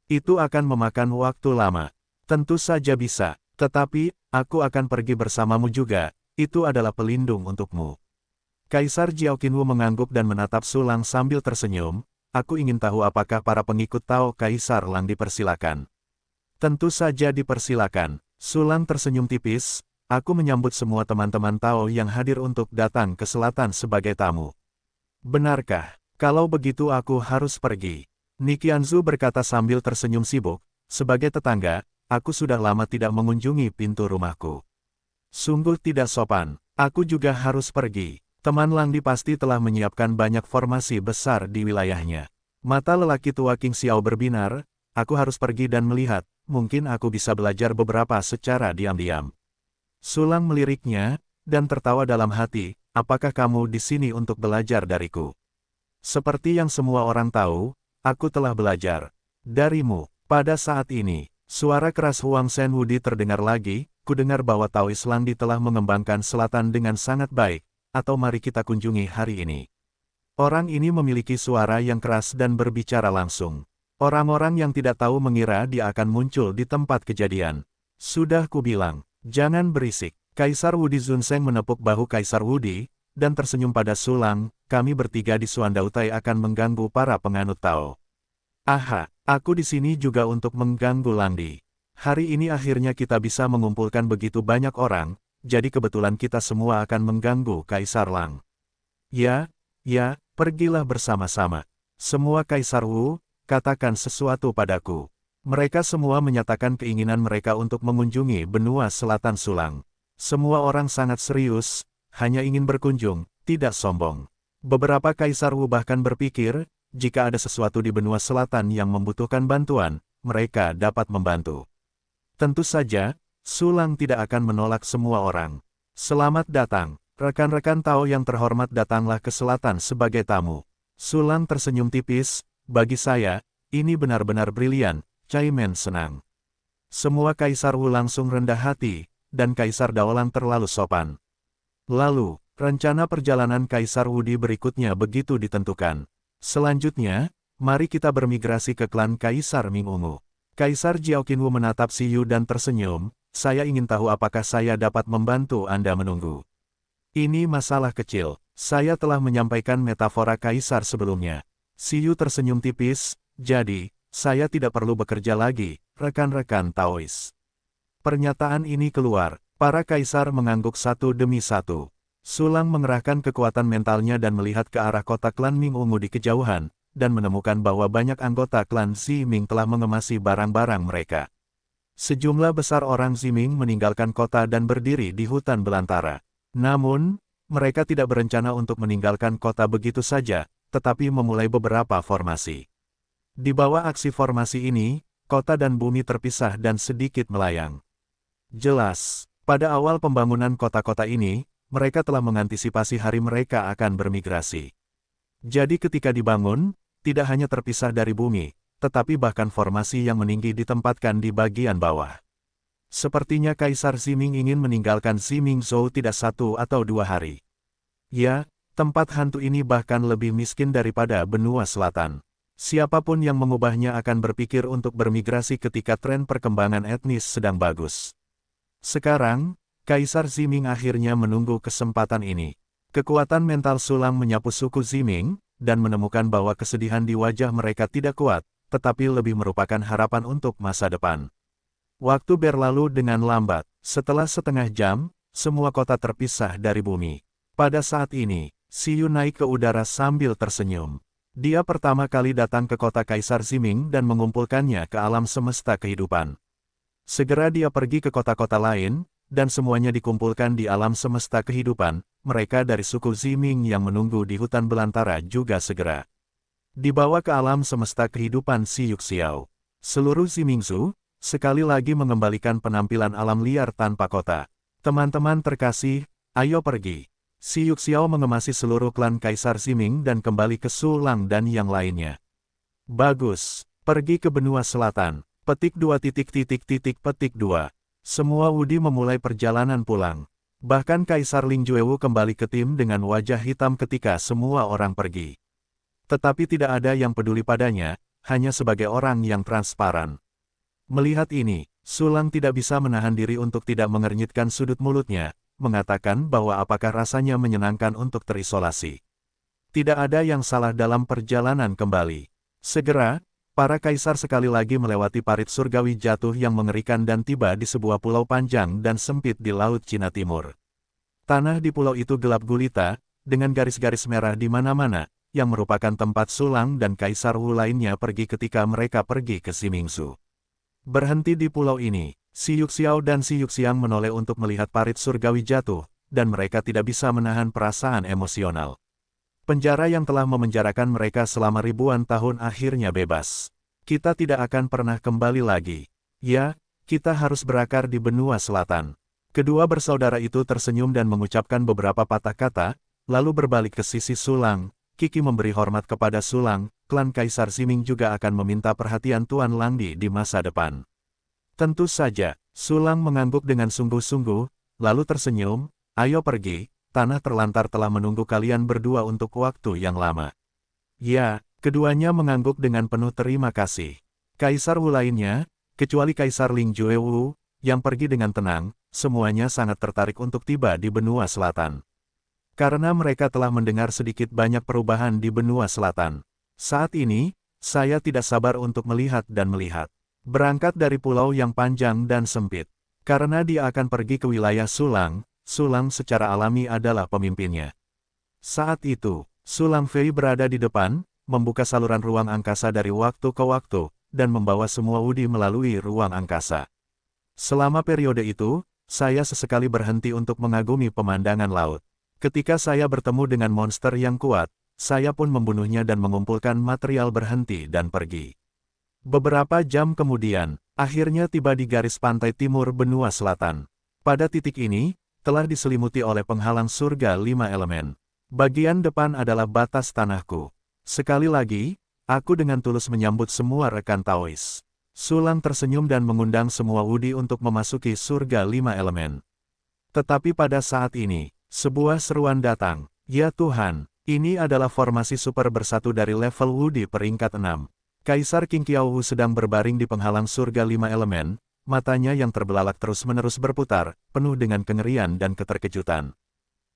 Itu akan memakan waktu lama. Tentu saja bisa, tetapi, aku akan pergi bersamamu juga, itu adalah pelindung untukmu. Kaisar Jiao Qinwu mengangguk dan menatap Sulang sambil tersenyum, aku ingin tahu apakah para pengikut Tao Kaisar Lang dipersilakan. Tentu saja dipersilakan. Sulang tersenyum tipis, aku menyambut semua teman-teman Tao yang hadir untuk datang ke selatan sebagai tamu. Benarkah? Kalau begitu aku harus pergi. Niqianzu berkata sambil tersenyum sibuk, sebagai tetangga, aku sudah lama tidak mengunjungi pintu rumahku. Sungguh tidak sopan, aku juga harus pergi. Teman Langdi pasti telah menyiapkan banyak formasi besar di wilayahnya. Mata lelaki tua King Xiao berbinar, aku harus pergi dan melihat, mungkin aku bisa belajar beberapa secara diam-diam. Sulang meliriknya, dan tertawa dalam hati, apakah kamu di sini untuk belajar dariku? Seperti yang semua orang tahu, aku telah belajar darimu. Pada saat ini, suara keras Huang Shen Wudi terdengar lagi, kudengar bahwa Taois Langdi telah mengembangkan selatan dengan sangat baik, atau mari kita kunjungi hari ini. Orang ini memiliki suara yang keras dan berbicara langsung. Orang-orang yang tidak tahu mengira dia akan muncul di tempat kejadian. Sudah kubilang, jangan berisik. Kaisar Wudi Zunseng menepuk bahu Kaisar Wudi, dan tersenyum pada Sulang, kami bertiga di Suandautai akan mengganggu para penganut Tao. Aha, aku di sini juga untuk mengganggu Langdi. Hari ini akhirnya kita bisa mengumpulkan begitu banyak orang, jadi kebetulan kita semua akan mengganggu Kaisar Lang. Ya, pergilah bersama-sama. Semua Kaisar Wu, katakan sesuatu padaku. Mereka semua menyatakan keinginan mereka untuk mengunjungi benua selatan Sulang. Semua orang sangat serius, hanya ingin berkunjung, tidak sombong. Beberapa Kaisar Wu bahkan berpikir, jika ada sesuatu di benua selatan yang membutuhkan bantuan, mereka dapat membantu. Tentu saja, Sulang tidak akan menolak semua orang. Selamat datang, rekan-rekan Tao yang terhormat, datanglah ke selatan sebagai tamu. Sulang tersenyum tipis, bagi saya, ini benar-benar brilian, Cai Men senang. Semua Kaisar Wu langsung rendah hati, dan Kaisar Daolang terlalu sopan. Lalu, rencana perjalanan Kaisar Wudi berikutnya begitu ditentukan. Selanjutnya, mari kita bermigrasi ke klan Kaisar Ming Ungu. Kaisar Jiao Qinwu menatap Si Yu dan tersenyum, saya ingin tahu apakah saya dapat membantu Anda menunggu. Ini masalah kecil, saya telah menyampaikan metafora Kaisar sebelumnya. Si Yu tersenyum tipis, jadi, saya tidak perlu bekerja lagi, rekan-rekan Taois. Pernyataan ini keluar, para Kaisar mengangguk satu demi satu. Sulang mengerahkan kekuatan mentalnya dan melihat ke arah kota klan Ming Ungu di kejauhan, dan menemukan bahwa banyak anggota klan Ziming telah mengemasi barang-barang mereka. Sejumlah besar orang Ziming meninggalkan kota dan berdiri di hutan belantara. Namun, mereka tidak berencana untuk meninggalkan kota begitu saja, tetapi memulai beberapa formasi. Di bawah aksi formasi ini, kota dan bumi terpisah dan sedikit melayang. Jelas, pada awal pembangunan kota-kota ini, mereka telah mengantisipasi hari mereka akan bermigrasi. Jadi ketika dibangun, tidak hanya terpisah dari bumi, tetapi bahkan formasi yang meninggi ditempatkan di bagian bawah. Sepertinya Kaisar Ziming ingin meninggalkan Zimingzhou tidak 1 atau 2 hari. Ya, tempat hantu ini bahkan lebih miskin daripada benua selatan. Siapapun yang mengubahnya akan berpikir untuk bermigrasi ketika tren perkembangan etnis sedang bagus. Sekarang, Kaisar Ziming akhirnya menunggu kesempatan ini. Kekuatan mental Sulang menyapu suku Ziming, dan menemukan bahwa kesedihan di wajah mereka tidak kuat, tetapi lebih merupakan harapan untuk masa depan. Waktu berlalu dengan lambat. Setelah setengah jam, semua kota terpisah dari bumi. Pada saat ini, Xiyu naik ke udara sambil tersenyum. Dia pertama kali datang ke kota Kaisar Ziming dan mengumpulkannya ke alam semesta kehidupan. Segera dia pergi ke kota-kota lain, dan semuanya dikumpulkan di alam semesta kehidupan. Mereka dari suku Ziming yang menunggu di hutan belantara juga segera dibawa ke alam semesta kehidupan Si Yuxiao. Seluruh Zimingzhu sekali lagi mengembalikan penampilan alam liar tanpa kota. Teman-teman terkasih, ayo pergi. Si Yuxiao mengemasi seluruh klan Kaisar Ziming dan kembali ke Sulang dan yang lainnya. Bagus, pergi ke benua selatan. Petik 2 petik 2. Semua Wudi memulai perjalanan pulang. Bahkan Kaisar Ling Juewu kembali ke tim dengan wajah hitam ketika semua orang pergi. Tetapi tidak ada yang peduli padanya, hanya sebagai orang yang transparan. Melihat ini, Sulang tidak bisa menahan diri untuk tidak mengernyitkan sudut mulutnya, mengatakan bahwa apakah rasanya menyenangkan untuk terisolasi. Tidak ada yang salah dalam perjalanan kembali. Segera, para kaisar sekali lagi melewati parit surgawi jatuh yang mengerikan dan tiba di sebuah pulau panjang dan sempit di Laut Cina Timur. Tanah di pulau itu gelap gulita, dengan garis-garis merah di mana-mana, yang merupakan tempat Sulang dan Kaisar Wu lainnya pergi ketika mereka pergi ke Zimingzhou. Berhenti di pulau ini, Si Yuxiao dan Si Yuxiang menoleh untuk melihat parit surgawi jatuh, dan mereka tidak bisa menahan perasaan emosional. Penjara yang telah memenjarakan mereka selama ribuan tahun akhirnya bebas. Kita tidak akan pernah kembali lagi. Ya, kita harus berakar di benua selatan. Kedua bersaudara itu tersenyum dan mengucapkan beberapa patah kata, lalu berbalik ke sisi Sulang. Kiki memberi hormat kepada Sulang, klan Kaisar Ziming juga akan meminta perhatian Tuan Langdi di masa depan. Tentu saja, Sulang mengangguk dengan sungguh-sungguh, lalu tersenyum, ayo pergi, tanah terlantar telah menunggu kalian berdua untuk waktu yang lama. Ya, keduanya mengangguk dengan penuh terima kasih. Kaisar Wu lainnya, kecuali Kaisar Ling Juewu, yang pergi dengan tenang, semuanya sangat tertarik untuk tiba di benua selatan. Karena mereka telah mendengar sedikit banyak perubahan di benua selatan. Saat ini, saya tidak sabar untuk melihat dan melihat. Berangkat dari pulau yang panjang dan sempit. Karena dia akan pergi ke wilayah Sulang, Sulang secara alami adalah pemimpinnya. Saat itu, Sulang Fei berada di depan, membuka saluran ruang angkasa dari waktu ke waktu, dan membawa semua Wudi melalui ruang angkasa. Selama periode itu, saya sesekali berhenti untuk mengagumi pemandangan laut. Ketika saya bertemu dengan monster yang kuat, saya pun membunuhnya dan mengumpulkan material berhenti dan pergi. Beberapa jam kemudian, akhirnya tiba di garis pantai timur benua selatan. Pada titik ini, telah diselimuti oleh penghalang surga 5 elemen. Bagian depan adalah batas tanahku. Sekali lagi, aku dengan tulus menyambut semua rekan Taois. Sulang tersenyum dan mengundang semua Wudi untuk memasuki surga 5 elemen. Tetapi pada saat ini, sebuah seruan datang. Ya Tuhan, ini adalah formasi super bersatu dari level Wudi peringkat 6. Kaisar Qing Qiaowu sedang berbaring di penghalang surga 5 elemen, matanya yang terbelalak terus-menerus berputar, penuh dengan kengerian dan keterkejutan.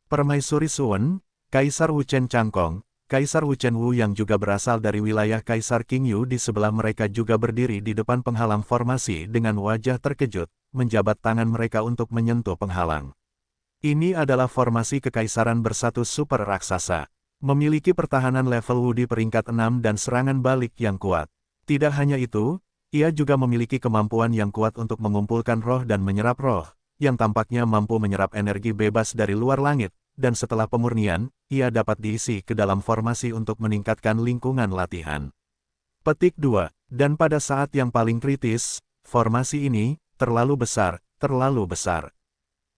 Permaisuri Suwen, Kaisar Wu Chen Changkong, Kaisar Wu Chen Wu yang juga berasal dari wilayah Kaisar Qing Yu di sebelah mereka juga berdiri di depan penghalang formasi dengan wajah terkejut, menjabat tangan mereka untuk menyentuh penghalang. Ini adalah formasi kekaisaran bersatu super raksasa. Memiliki pertahanan level Wudi peringkat 6 dan serangan balik yang kuat. Tidak hanya itu, ia juga memiliki kemampuan yang kuat untuk mengumpulkan roh dan menyerap roh, yang tampaknya mampu menyerap energi bebas dari luar langit, dan setelah pemurnian, ia dapat diisi ke dalam formasi untuk meningkatkan lingkungan latihan. Petik 2. Dan pada saat yang paling kritis, formasi ini terlalu besar, terlalu besar.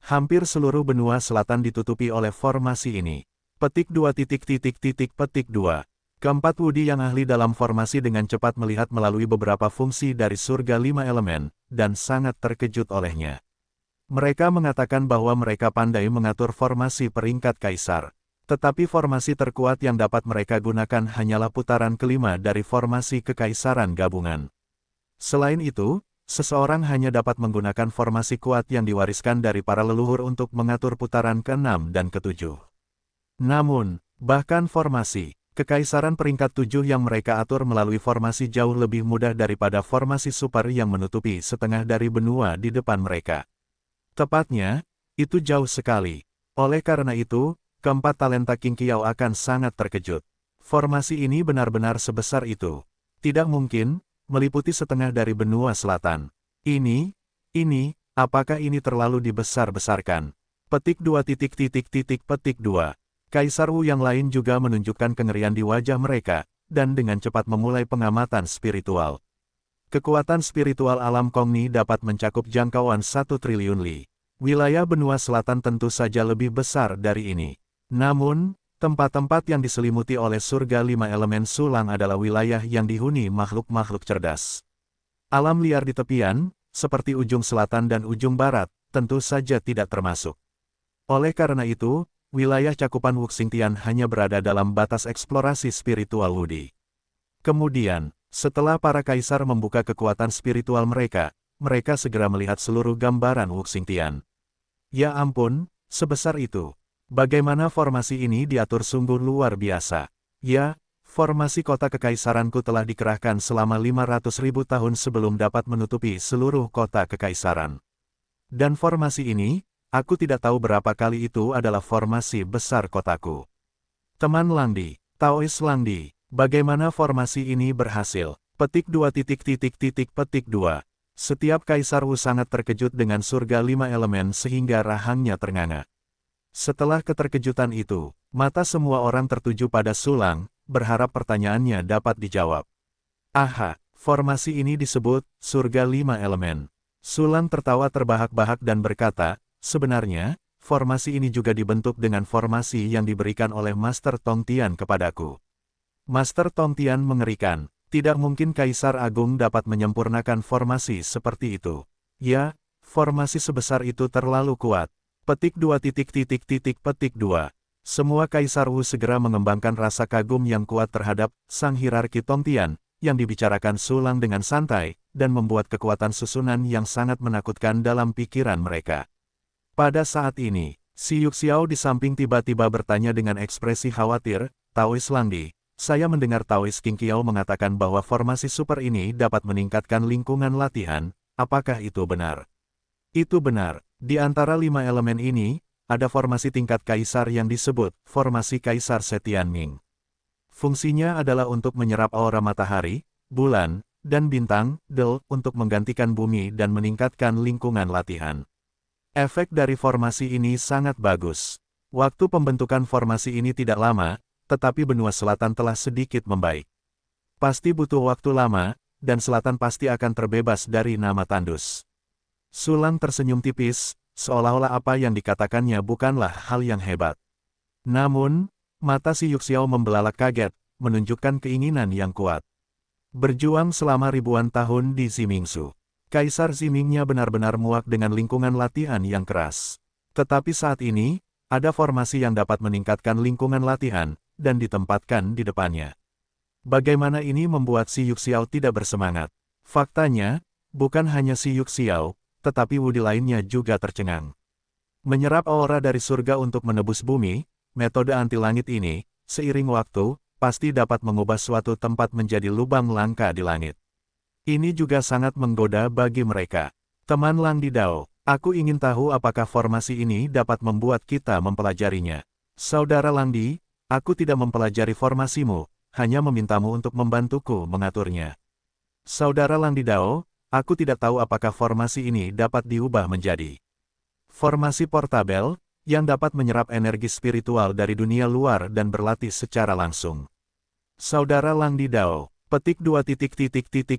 Hampir seluruh benua selatan ditutupi oleh formasi ini. Petik 2 petik 2. Keempat Wudi yang ahli dalam formasi dengan cepat melihat melalui beberapa fungsi dari surga 5 elemen, dan sangat terkejut olehnya. Mereka mengatakan bahwa mereka pandai mengatur formasi peringkat kaisar. Tetapi formasi terkuat yang dapat mereka gunakan hanyalah putaran kelima dari formasi kekaisaran gabungan. Selain itu, seseorang hanya dapat menggunakan formasi kuat yang diwariskan dari para leluhur untuk mengatur putaran ke-6 dan ke-7. Namun, bahkan formasi kekaisaran peringkat 7 yang mereka atur melalui formasi jauh lebih mudah daripada formasi super yang menutupi setengah dari benua di depan mereka. Tepatnya, itu jauh sekali. Oleh karena itu, keempat talenta King Qiao akan sangat terkejut. Formasi ini benar-benar sebesar itu. Tidak mungkin, meliputi setengah dari benua selatan. Apakah ini terlalu dibesar-besarkan? Petik 2 petik 2. Kaisar Wu yang lain juga menunjukkan kengerian di wajah mereka, dan dengan cepat memulai pengamatan spiritual. Kekuatan spiritual alam Kongni dapat mencakup jangkauan 1 triliun li. Wilayah benua selatan tentu saja lebih besar dari ini. Namun, tempat-tempat yang diselimuti oleh surga 5 elemen sulang adalah wilayah yang dihuni makhluk-makhluk cerdas. Alam liar di tepian, seperti ujung selatan dan ujung barat, tentu saja tidak termasuk. Oleh karena itu, wilayah cakupan Wuxingtian hanya berada dalam batas eksplorasi spiritual Wudi. Kemudian, setelah para kaisar membuka kekuatan spiritual mereka, mereka segera melihat seluruh gambaran Wuxingtian. Ya ampun, sebesar itu. Bagaimana formasi ini diatur sungguh luar biasa. Ya, formasi kota kekaisaranku telah dikerahkan selama 500.000 tahun sebelum dapat menutupi seluruh kota kekaisaran. Dan formasi ini, aku tidak tahu berapa kali itu adalah formasi besar kotaku. Teman Langdi, Taois Langdi, bagaimana formasi ini berhasil? Petik 2 petik 2. Setiap kaisar Wu sangat terkejut dengan surga 5 elemen sehingga rahangnya ternganga. Setelah keterkejutan itu, mata semua orang tertuju pada Sulang, berharap pertanyaannya dapat dijawab. Aha, formasi ini disebut surga 5 elemen. Sulang tertawa terbahak-bahak dan berkata, sebenarnya, formasi ini juga dibentuk dengan formasi yang diberikan oleh Master Tongtian kepadaku. Master Tongtian mengerikan, tidak mungkin Kaisar Agung dapat menyempurnakan formasi seperti itu. Ya, formasi sebesar itu terlalu kuat. Petik 2 petik 2. Semua Kaisar Wu segera mengembangkan rasa kagum yang kuat terhadap sang hierarki Tongtian, yang dibicarakan Sulang dengan santai, dan membuat kekuatan susunan yang sangat menakutkan dalam pikiran mereka. Pada saat ini, si Yuxiao di samping tiba-tiba bertanya dengan ekspresi khawatir, Taois Langdi, saya mendengar Taois King Qiao mengatakan bahwa formasi super ini dapat meningkatkan lingkungan latihan, apakah itu benar? Itu benar, di antara 5 elemen ini, ada formasi tingkat kaisar yang disebut formasi Kaisar Setianming. Fungsinya adalah untuk menyerap aura matahari, bulan, dan bintang, untuk menggantikan bumi dan meningkatkan lingkungan latihan. Efek dari formasi ini sangat bagus. Waktu pembentukan formasi ini tidak lama, tetapi benua selatan telah sedikit membaik. Pasti butuh waktu lama, dan selatan pasti akan terbebas dari nama tandus. Sulang tersenyum tipis, seolah-olah apa yang dikatakannya bukanlah hal yang hebat. Namun, mata si Yuxiao membelalak kaget, menunjukkan keinginan yang kuat. Berjuang selama ribuan tahun di Zimingsu. Kaisar Zimingnya benar-benar muak dengan lingkungan latihan yang keras. Tetapi saat ini, ada formasi yang dapat meningkatkan lingkungan latihan, dan ditempatkan di depannya. Bagaimana ini membuat si Yuxiao tidak bersemangat? Faktanya, bukan hanya si Yuxiao, tetapi Wudi lainnya juga tercengang. Menyerap aura dari surga untuk menebus bumi, metode anti langit ini, seiring waktu, pasti dapat mengubah suatu tempat menjadi lubang langka di langit. Ini juga sangat menggoda bagi mereka. Teman Langdi Dao, aku ingin tahu apakah formasi ini dapat membuat kita mempelajarinya. Saudara Langdi, aku tidak mempelajari formasimu, hanya memintamu untuk membantuku mengaturnya. Saudara Langdi Dao, aku tidak tahu apakah formasi ini dapat diubah menjadi formasi portabel, yang dapat menyerap energi spiritual dari dunia luar dan berlatih secara langsung. Saudara Langdi Dao, petik 2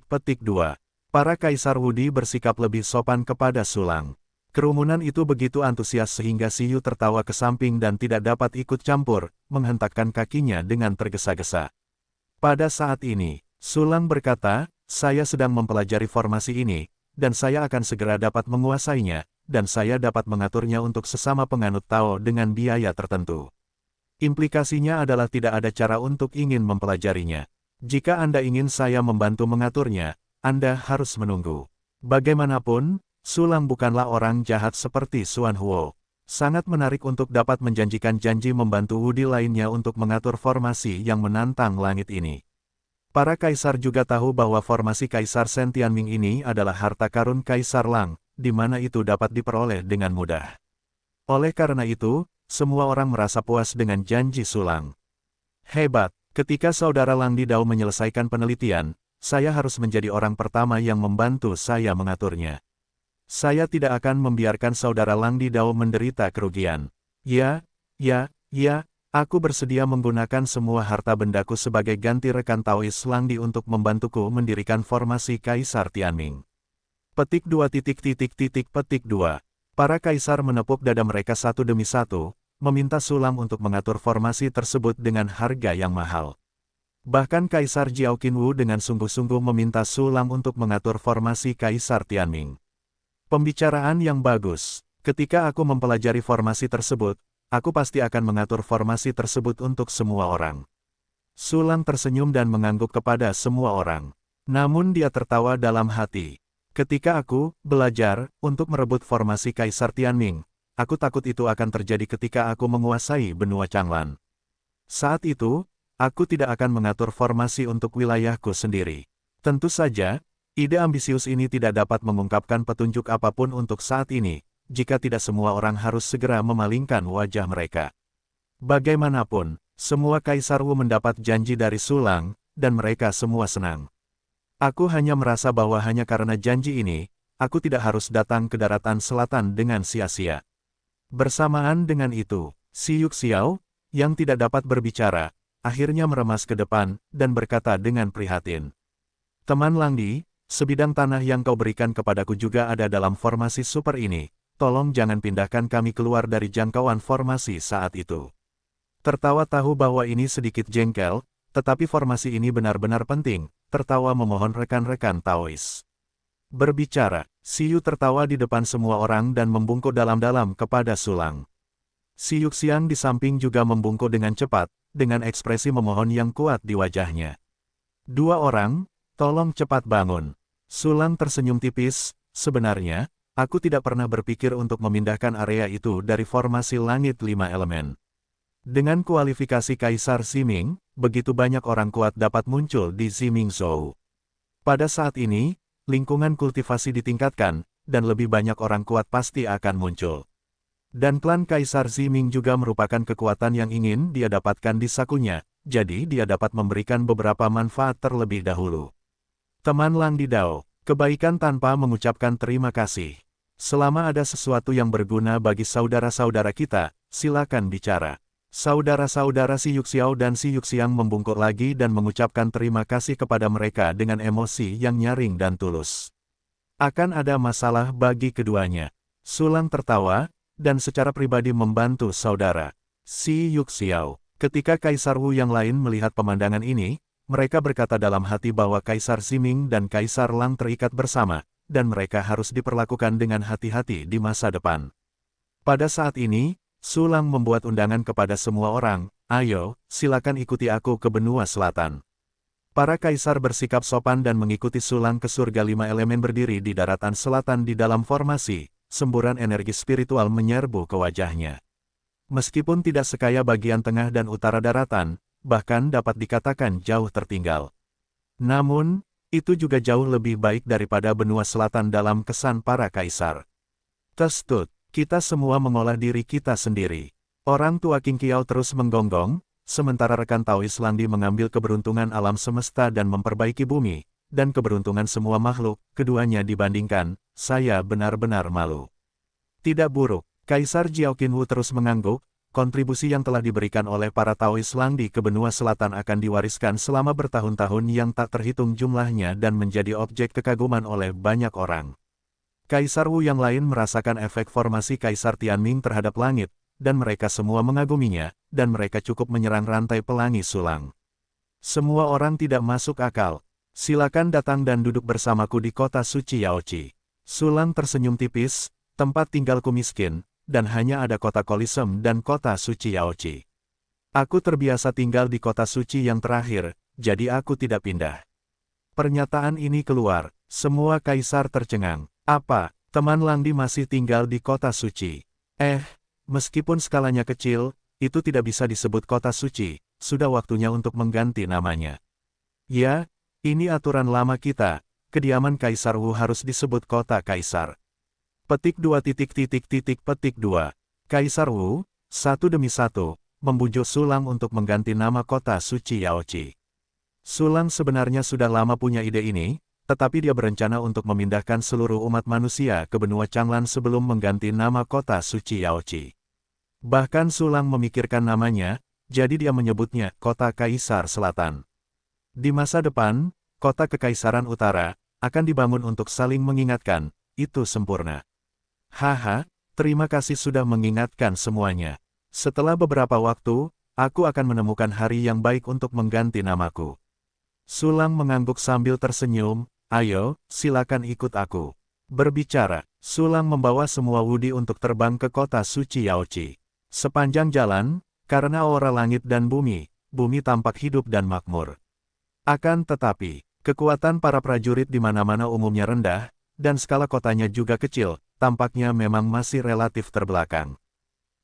petik 2. Para Kaisar Wudi bersikap lebih sopan kepada Sulang. Kerumunan itu begitu antusias sehingga si Yu tertawa ke samping dan tidak dapat ikut campur, menghentakkan kakinya dengan tergesa-gesa. Pada saat ini, Sulang berkata, saya sedang mempelajari formasi ini, dan saya akan segera dapat menguasainya, dan saya dapat mengaturnya untuk sesama penganut Tao dengan biaya tertentu. Implikasinya adalah tidak ada cara untuk ingin mempelajarinya. Jika Anda ingin saya membantu mengaturnya, Anda harus menunggu. Bagaimanapun, Sulang bukanlah orang jahat seperti Xuan Huo. Sangat menarik untuk dapat menjanjikan janji membantu Wudi lainnya untuk mengatur formasi yang menantang langit ini. Para kaisar juga tahu bahwa formasi Kaisar Shen Tianming ini adalah harta karun Kaisar Lang, di mana itu dapat diperoleh dengan mudah. Oleh karena itu, semua orang merasa puas dengan janji Sulang. Hebat, ketika saudara Lang Didao menyelesaikan penelitian, saya harus menjadi orang pertama yang membantu saya mengaturnya. Saya tidak akan membiarkan saudara Lang Didao menderita kerugian. Ya, aku bersedia menggunakan semua harta bendaku sebagai ganti rekan Taois Lang Di untuk membantuku mendirikan formasi Kaisar Tianming. Petik 2. Para kaisar menepuk dada mereka satu demi satu, meminta Sulang untuk mengatur formasi tersebut dengan harga yang mahal. Bahkan Kaisar Jiao Qinwu dengan sungguh-sungguh meminta Sulang untuk mengatur formasi Kaisar Tianming. Pembicaraan yang bagus. Ketika aku mempelajari formasi tersebut, aku pasti akan mengatur formasi tersebut untuk semua orang. Sulang tersenyum dan mengangguk kepada semua orang. Namun dia tertawa dalam hati. Ketika aku belajar untuk merebut formasi Kaisar Tianming, aku takut itu akan terjadi ketika aku menguasai benua Changlan. Saat itu, aku tidak akan mengatur formasi untuk wilayahku sendiri. Tentu saja, ide ambisius ini tidak dapat mengungkapkan petunjuk apapun untuk saat ini, jika tidak semua orang harus segera memalingkan wajah mereka. Bagaimanapun, semua Kaisar Wu mendapat janji dari Sulang, dan mereka semua senang. Aku hanya merasa bahwa hanya karena janji ini, aku tidak harus datang ke daratan selatan dengan sia-sia. Bersamaan dengan itu, Si Yuxiao, yang tidak dapat berbicara, akhirnya meremas ke depan, dan berkata dengan prihatin. Teman Lang Di, sebidang tanah yang kau berikan kepadaku juga ada dalam formasi super ini. Tolong jangan pindahkan kami keluar dari jangkauan formasi saat itu. Tertawa tahu bahwa ini sedikit jengkel, tetapi formasi ini benar-benar penting, tertawa memohon rekan-rekan Taois. Berbicara, Si Yu tertawa di depan semua orang dan membungkuk dalam-dalam kepada Sulang. Si Yuxiang di samping juga membungkuk dengan cepat, dengan ekspresi memohon yang kuat di wajahnya. Dua orang, tolong cepat bangun. Sulang tersenyum tipis, sebenarnya, aku tidak pernah berpikir untuk memindahkan area itu dari formasi langit 5 elemen. Dengan kualifikasi Kaisar Ximing, begitu banyak orang kuat dapat muncul di Ximing Zhou. Pada saat ini, lingkungan kultivasi ditingkatkan, dan lebih banyak orang kuat pasti akan muncul. Dan klan Kaisar Ximing juga merupakan kekuatan yang ingin dia dapatkan di sakunya, jadi dia dapat memberikan beberapa manfaat terlebih dahulu. Teman Lang Didao, kebaikan tanpa mengucapkan terima kasih. Selama ada sesuatu yang berguna bagi saudara-saudara kita, silakan bicara. Saudara-saudara Si Yuxiao dan Si Yuxiang membungkuk lagi dan mengucapkan terima kasih kepada mereka dengan emosi yang nyaring dan tulus. Akan ada masalah bagi keduanya. Sulang tertawa, dan secara pribadi membantu saudara Si Yuxiao. Ketika Kaisar Wu yang lain melihat pemandangan ini, mereka berkata dalam hati bahwa Kaisar Ximing dan Kaisar Lang terikat bersama, dan mereka harus diperlakukan dengan hati-hati di masa depan. Pada saat ini, Sulang membuat undangan kepada semua orang, ayo, silakan ikuti aku ke benua selatan. Para kaisar bersikap sopan dan mengikuti Sulang ke surga 5 elemen berdiri di daratan selatan di dalam formasi, semburan energi spiritual menyerbu ke wajahnya. Meskipun tidak sekaya bagian tengah dan utara daratan, bahkan dapat dikatakan jauh tertinggal. Namun, itu juga jauh lebih baik daripada benua selatan dalam kesan para kaisar. Testut. Kita semua mengolah diri kita sendiri. Orang tua King Qiao terus menggonggong, sementara rekan Taois Lang Di mengambil keberuntungan alam semesta dan memperbaiki bumi, dan keberuntungan semua makhluk, keduanya dibandingkan, saya benar-benar malu. Tidak buruk, Kaisar Jiao Qinwu terus mengangguk, kontribusi yang telah diberikan oleh para Taois Lang Di ke benua selatan akan diwariskan selama bertahun-tahun yang tak terhitung jumlahnya dan menjadi objek kekaguman oleh banyak orang. Kaisar Wu yang lain merasakan efek formasi Kaisar Tianming terhadap langit, dan mereka semua mengaguminya, dan mereka cukup menyerang rantai pelangi Sulang. Semua orang tidak masuk akal. Silakan datang dan duduk bersamaku di kota suci Yaoqi. Sulang tersenyum tipis, tempat tinggalku miskin, dan hanya ada kota Kolisem dan kota suci Yaoqi. Aku terbiasa tinggal di kota suci yang terakhir, jadi aku tidak pindah. Pernyataan ini keluar, semua kaisar tercengang. Apa, teman Langdi masih tinggal di kota suci? Meskipun skalanya kecil, itu tidak bisa disebut kota suci, sudah waktunya untuk mengganti namanya. Ya, ini aturan lama kita, kediaman Kaisar Wu harus disebut kota Kaisar. Petik 2. Kaisar Wu, satu demi satu, membujuk Sulang untuk mengganti nama kota suci Yaoqi. Sulang sebenarnya sudah lama punya ide ini, tetapi dia berencana untuk memindahkan seluruh umat manusia ke benua Changlan sebelum mengganti nama kota suci Yaoqi. Bahkan Sulang memikirkan namanya, jadi dia menyebutnya kota Kaisar Selatan. Di masa depan, kota Kekaisaran Utara akan dibangun untuk saling mengingatkan, itu sempurna. Haha, terima kasih sudah mengingatkan semuanya. Setelah beberapa waktu, aku akan menemukan hari yang baik untuk mengganti namaku. Sulang mengangguk sambil tersenyum, ayo, silakan ikut aku. Berbicara, Sulang membawa semua wudi untuk terbang ke kota suci Yaoqi. Sepanjang jalan, karena aura langit dan bumi tampak hidup dan makmur. Akan tetapi, kekuatan para prajurit di mana-mana umumnya rendah, dan skala kotanya juga kecil, tampaknya memang masih relatif terbelakang.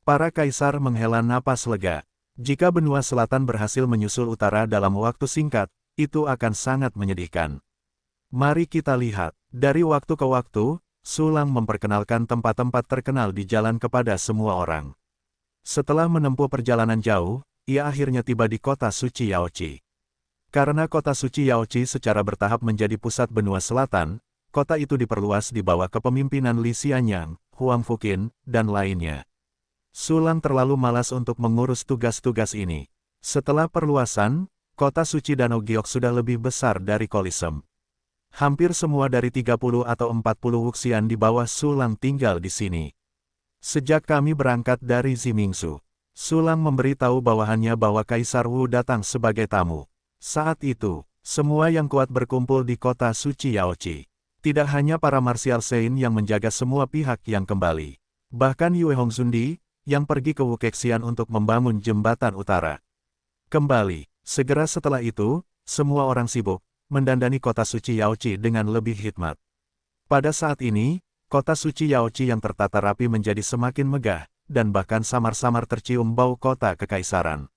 Para kaisar menghela napas lega. Jika benua selatan berhasil menyusul utara dalam waktu singkat, itu akan sangat menyedihkan. Mari kita lihat, dari waktu ke waktu, Sulang memperkenalkan tempat-tempat terkenal di jalan kepada semua orang. Setelah menempuh perjalanan jauh, ia akhirnya tiba di kota suci Yaoqi. Karena kota suci Yaoqi secara bertahap menjadi pusat benua selatan, kota itu diperluas di bawah kepemimpinan Li Xianyang, Huang Fuqin, dan lainnya. Sulang terlalu malas untuk mengurus tugas-tugas ini. Setelah perluasan, kota suci Danau Giok sudah lebih besar dari Kolisem. Hampir semua dari 30 atau 40 wuxian di bawah Sulang tinggal di sini. Sejak kami berangkat dari Zimingsu, Sulang memberitahu bawahannya bahwa Kaisar Wu datang sebagai tamu. Saat itu, semua yang kuat berkumpul di kota suci Yaoqi. Tidak hanya para martial saint yang menjaga semua pihak yang kembali. Bahkan Yue Hongzundi, yang pergi ke Wukexian untuk membangun jembatan utara. Kembali, segera setelah itu, semua orang sibuk mendandani kota suci Yaoqi dengan lebih hikmat. Pada saat ini, kota suci Yaoqi yang tertata rapi menjadi semakin megah, dan bahkan samar-samar tercium bau kota kekaisaran.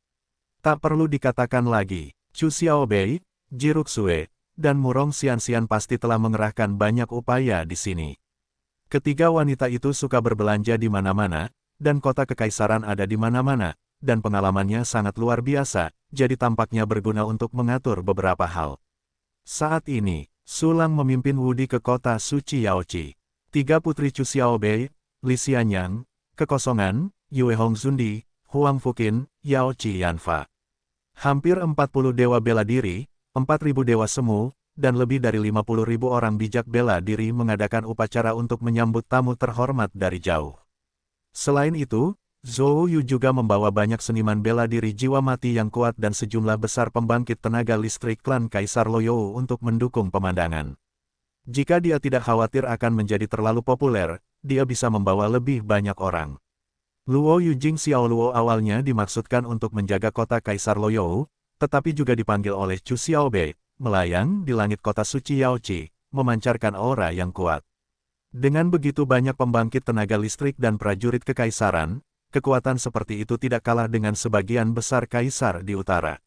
Tak perlu dikatakan lagi, Chu Xiaobei, Ji Ruxue, dan Murong Xianxian pasti telah mengerahkan banyak upaya di sini. Ketiga wanita itu suka berbelanja di mana-mana, dan kota kekaisaran ada di mana-mana, dan pengalamannya sangat luar biasa, jadi tampaknya berguna untuk mengatur beberapa hal. Saat ini, Sulang memimpin wudi ke kota suci Yaoqi. 3 putri Chu Xiaobei, Li Xianyang, Kekosongan, Yue Hongzundi, Huang Fuqin, Yao Qianfa. Hampir 40 dewa bela diri, 4.000 dewa semu, dan lebih dari 50.000 orang bijak bela diri mengadakan upacara untuk menyambut tamu terhormat dari jauh. Selain itu, Zhou Yu juga membawa banyak seniman bela diri jiwa mati yang kuat dan sejumlah besar pembangkit tenaga listrik klan Kaisar Loyou untuk mendukung pemandangan. Jika dia tidak khawatir akan menjadi terlalu populer, dia bisa membawa lebih banyak orang. Luo Yujing Xiao Luo awalnya dimaksudkan untuk menjaga kota Kaisar Loyou, tetapi juga dipanggil oleh Chu Xiaobei, melayang di langit kota suci Yaoqi, memancarkan aura yang kuat. Dengan begitu banyak pembangkit tenaga listrik dan prajurit kekaisaran, kekuatan seperti itu tidak kalah dengan sebagian besar kaisar di utara.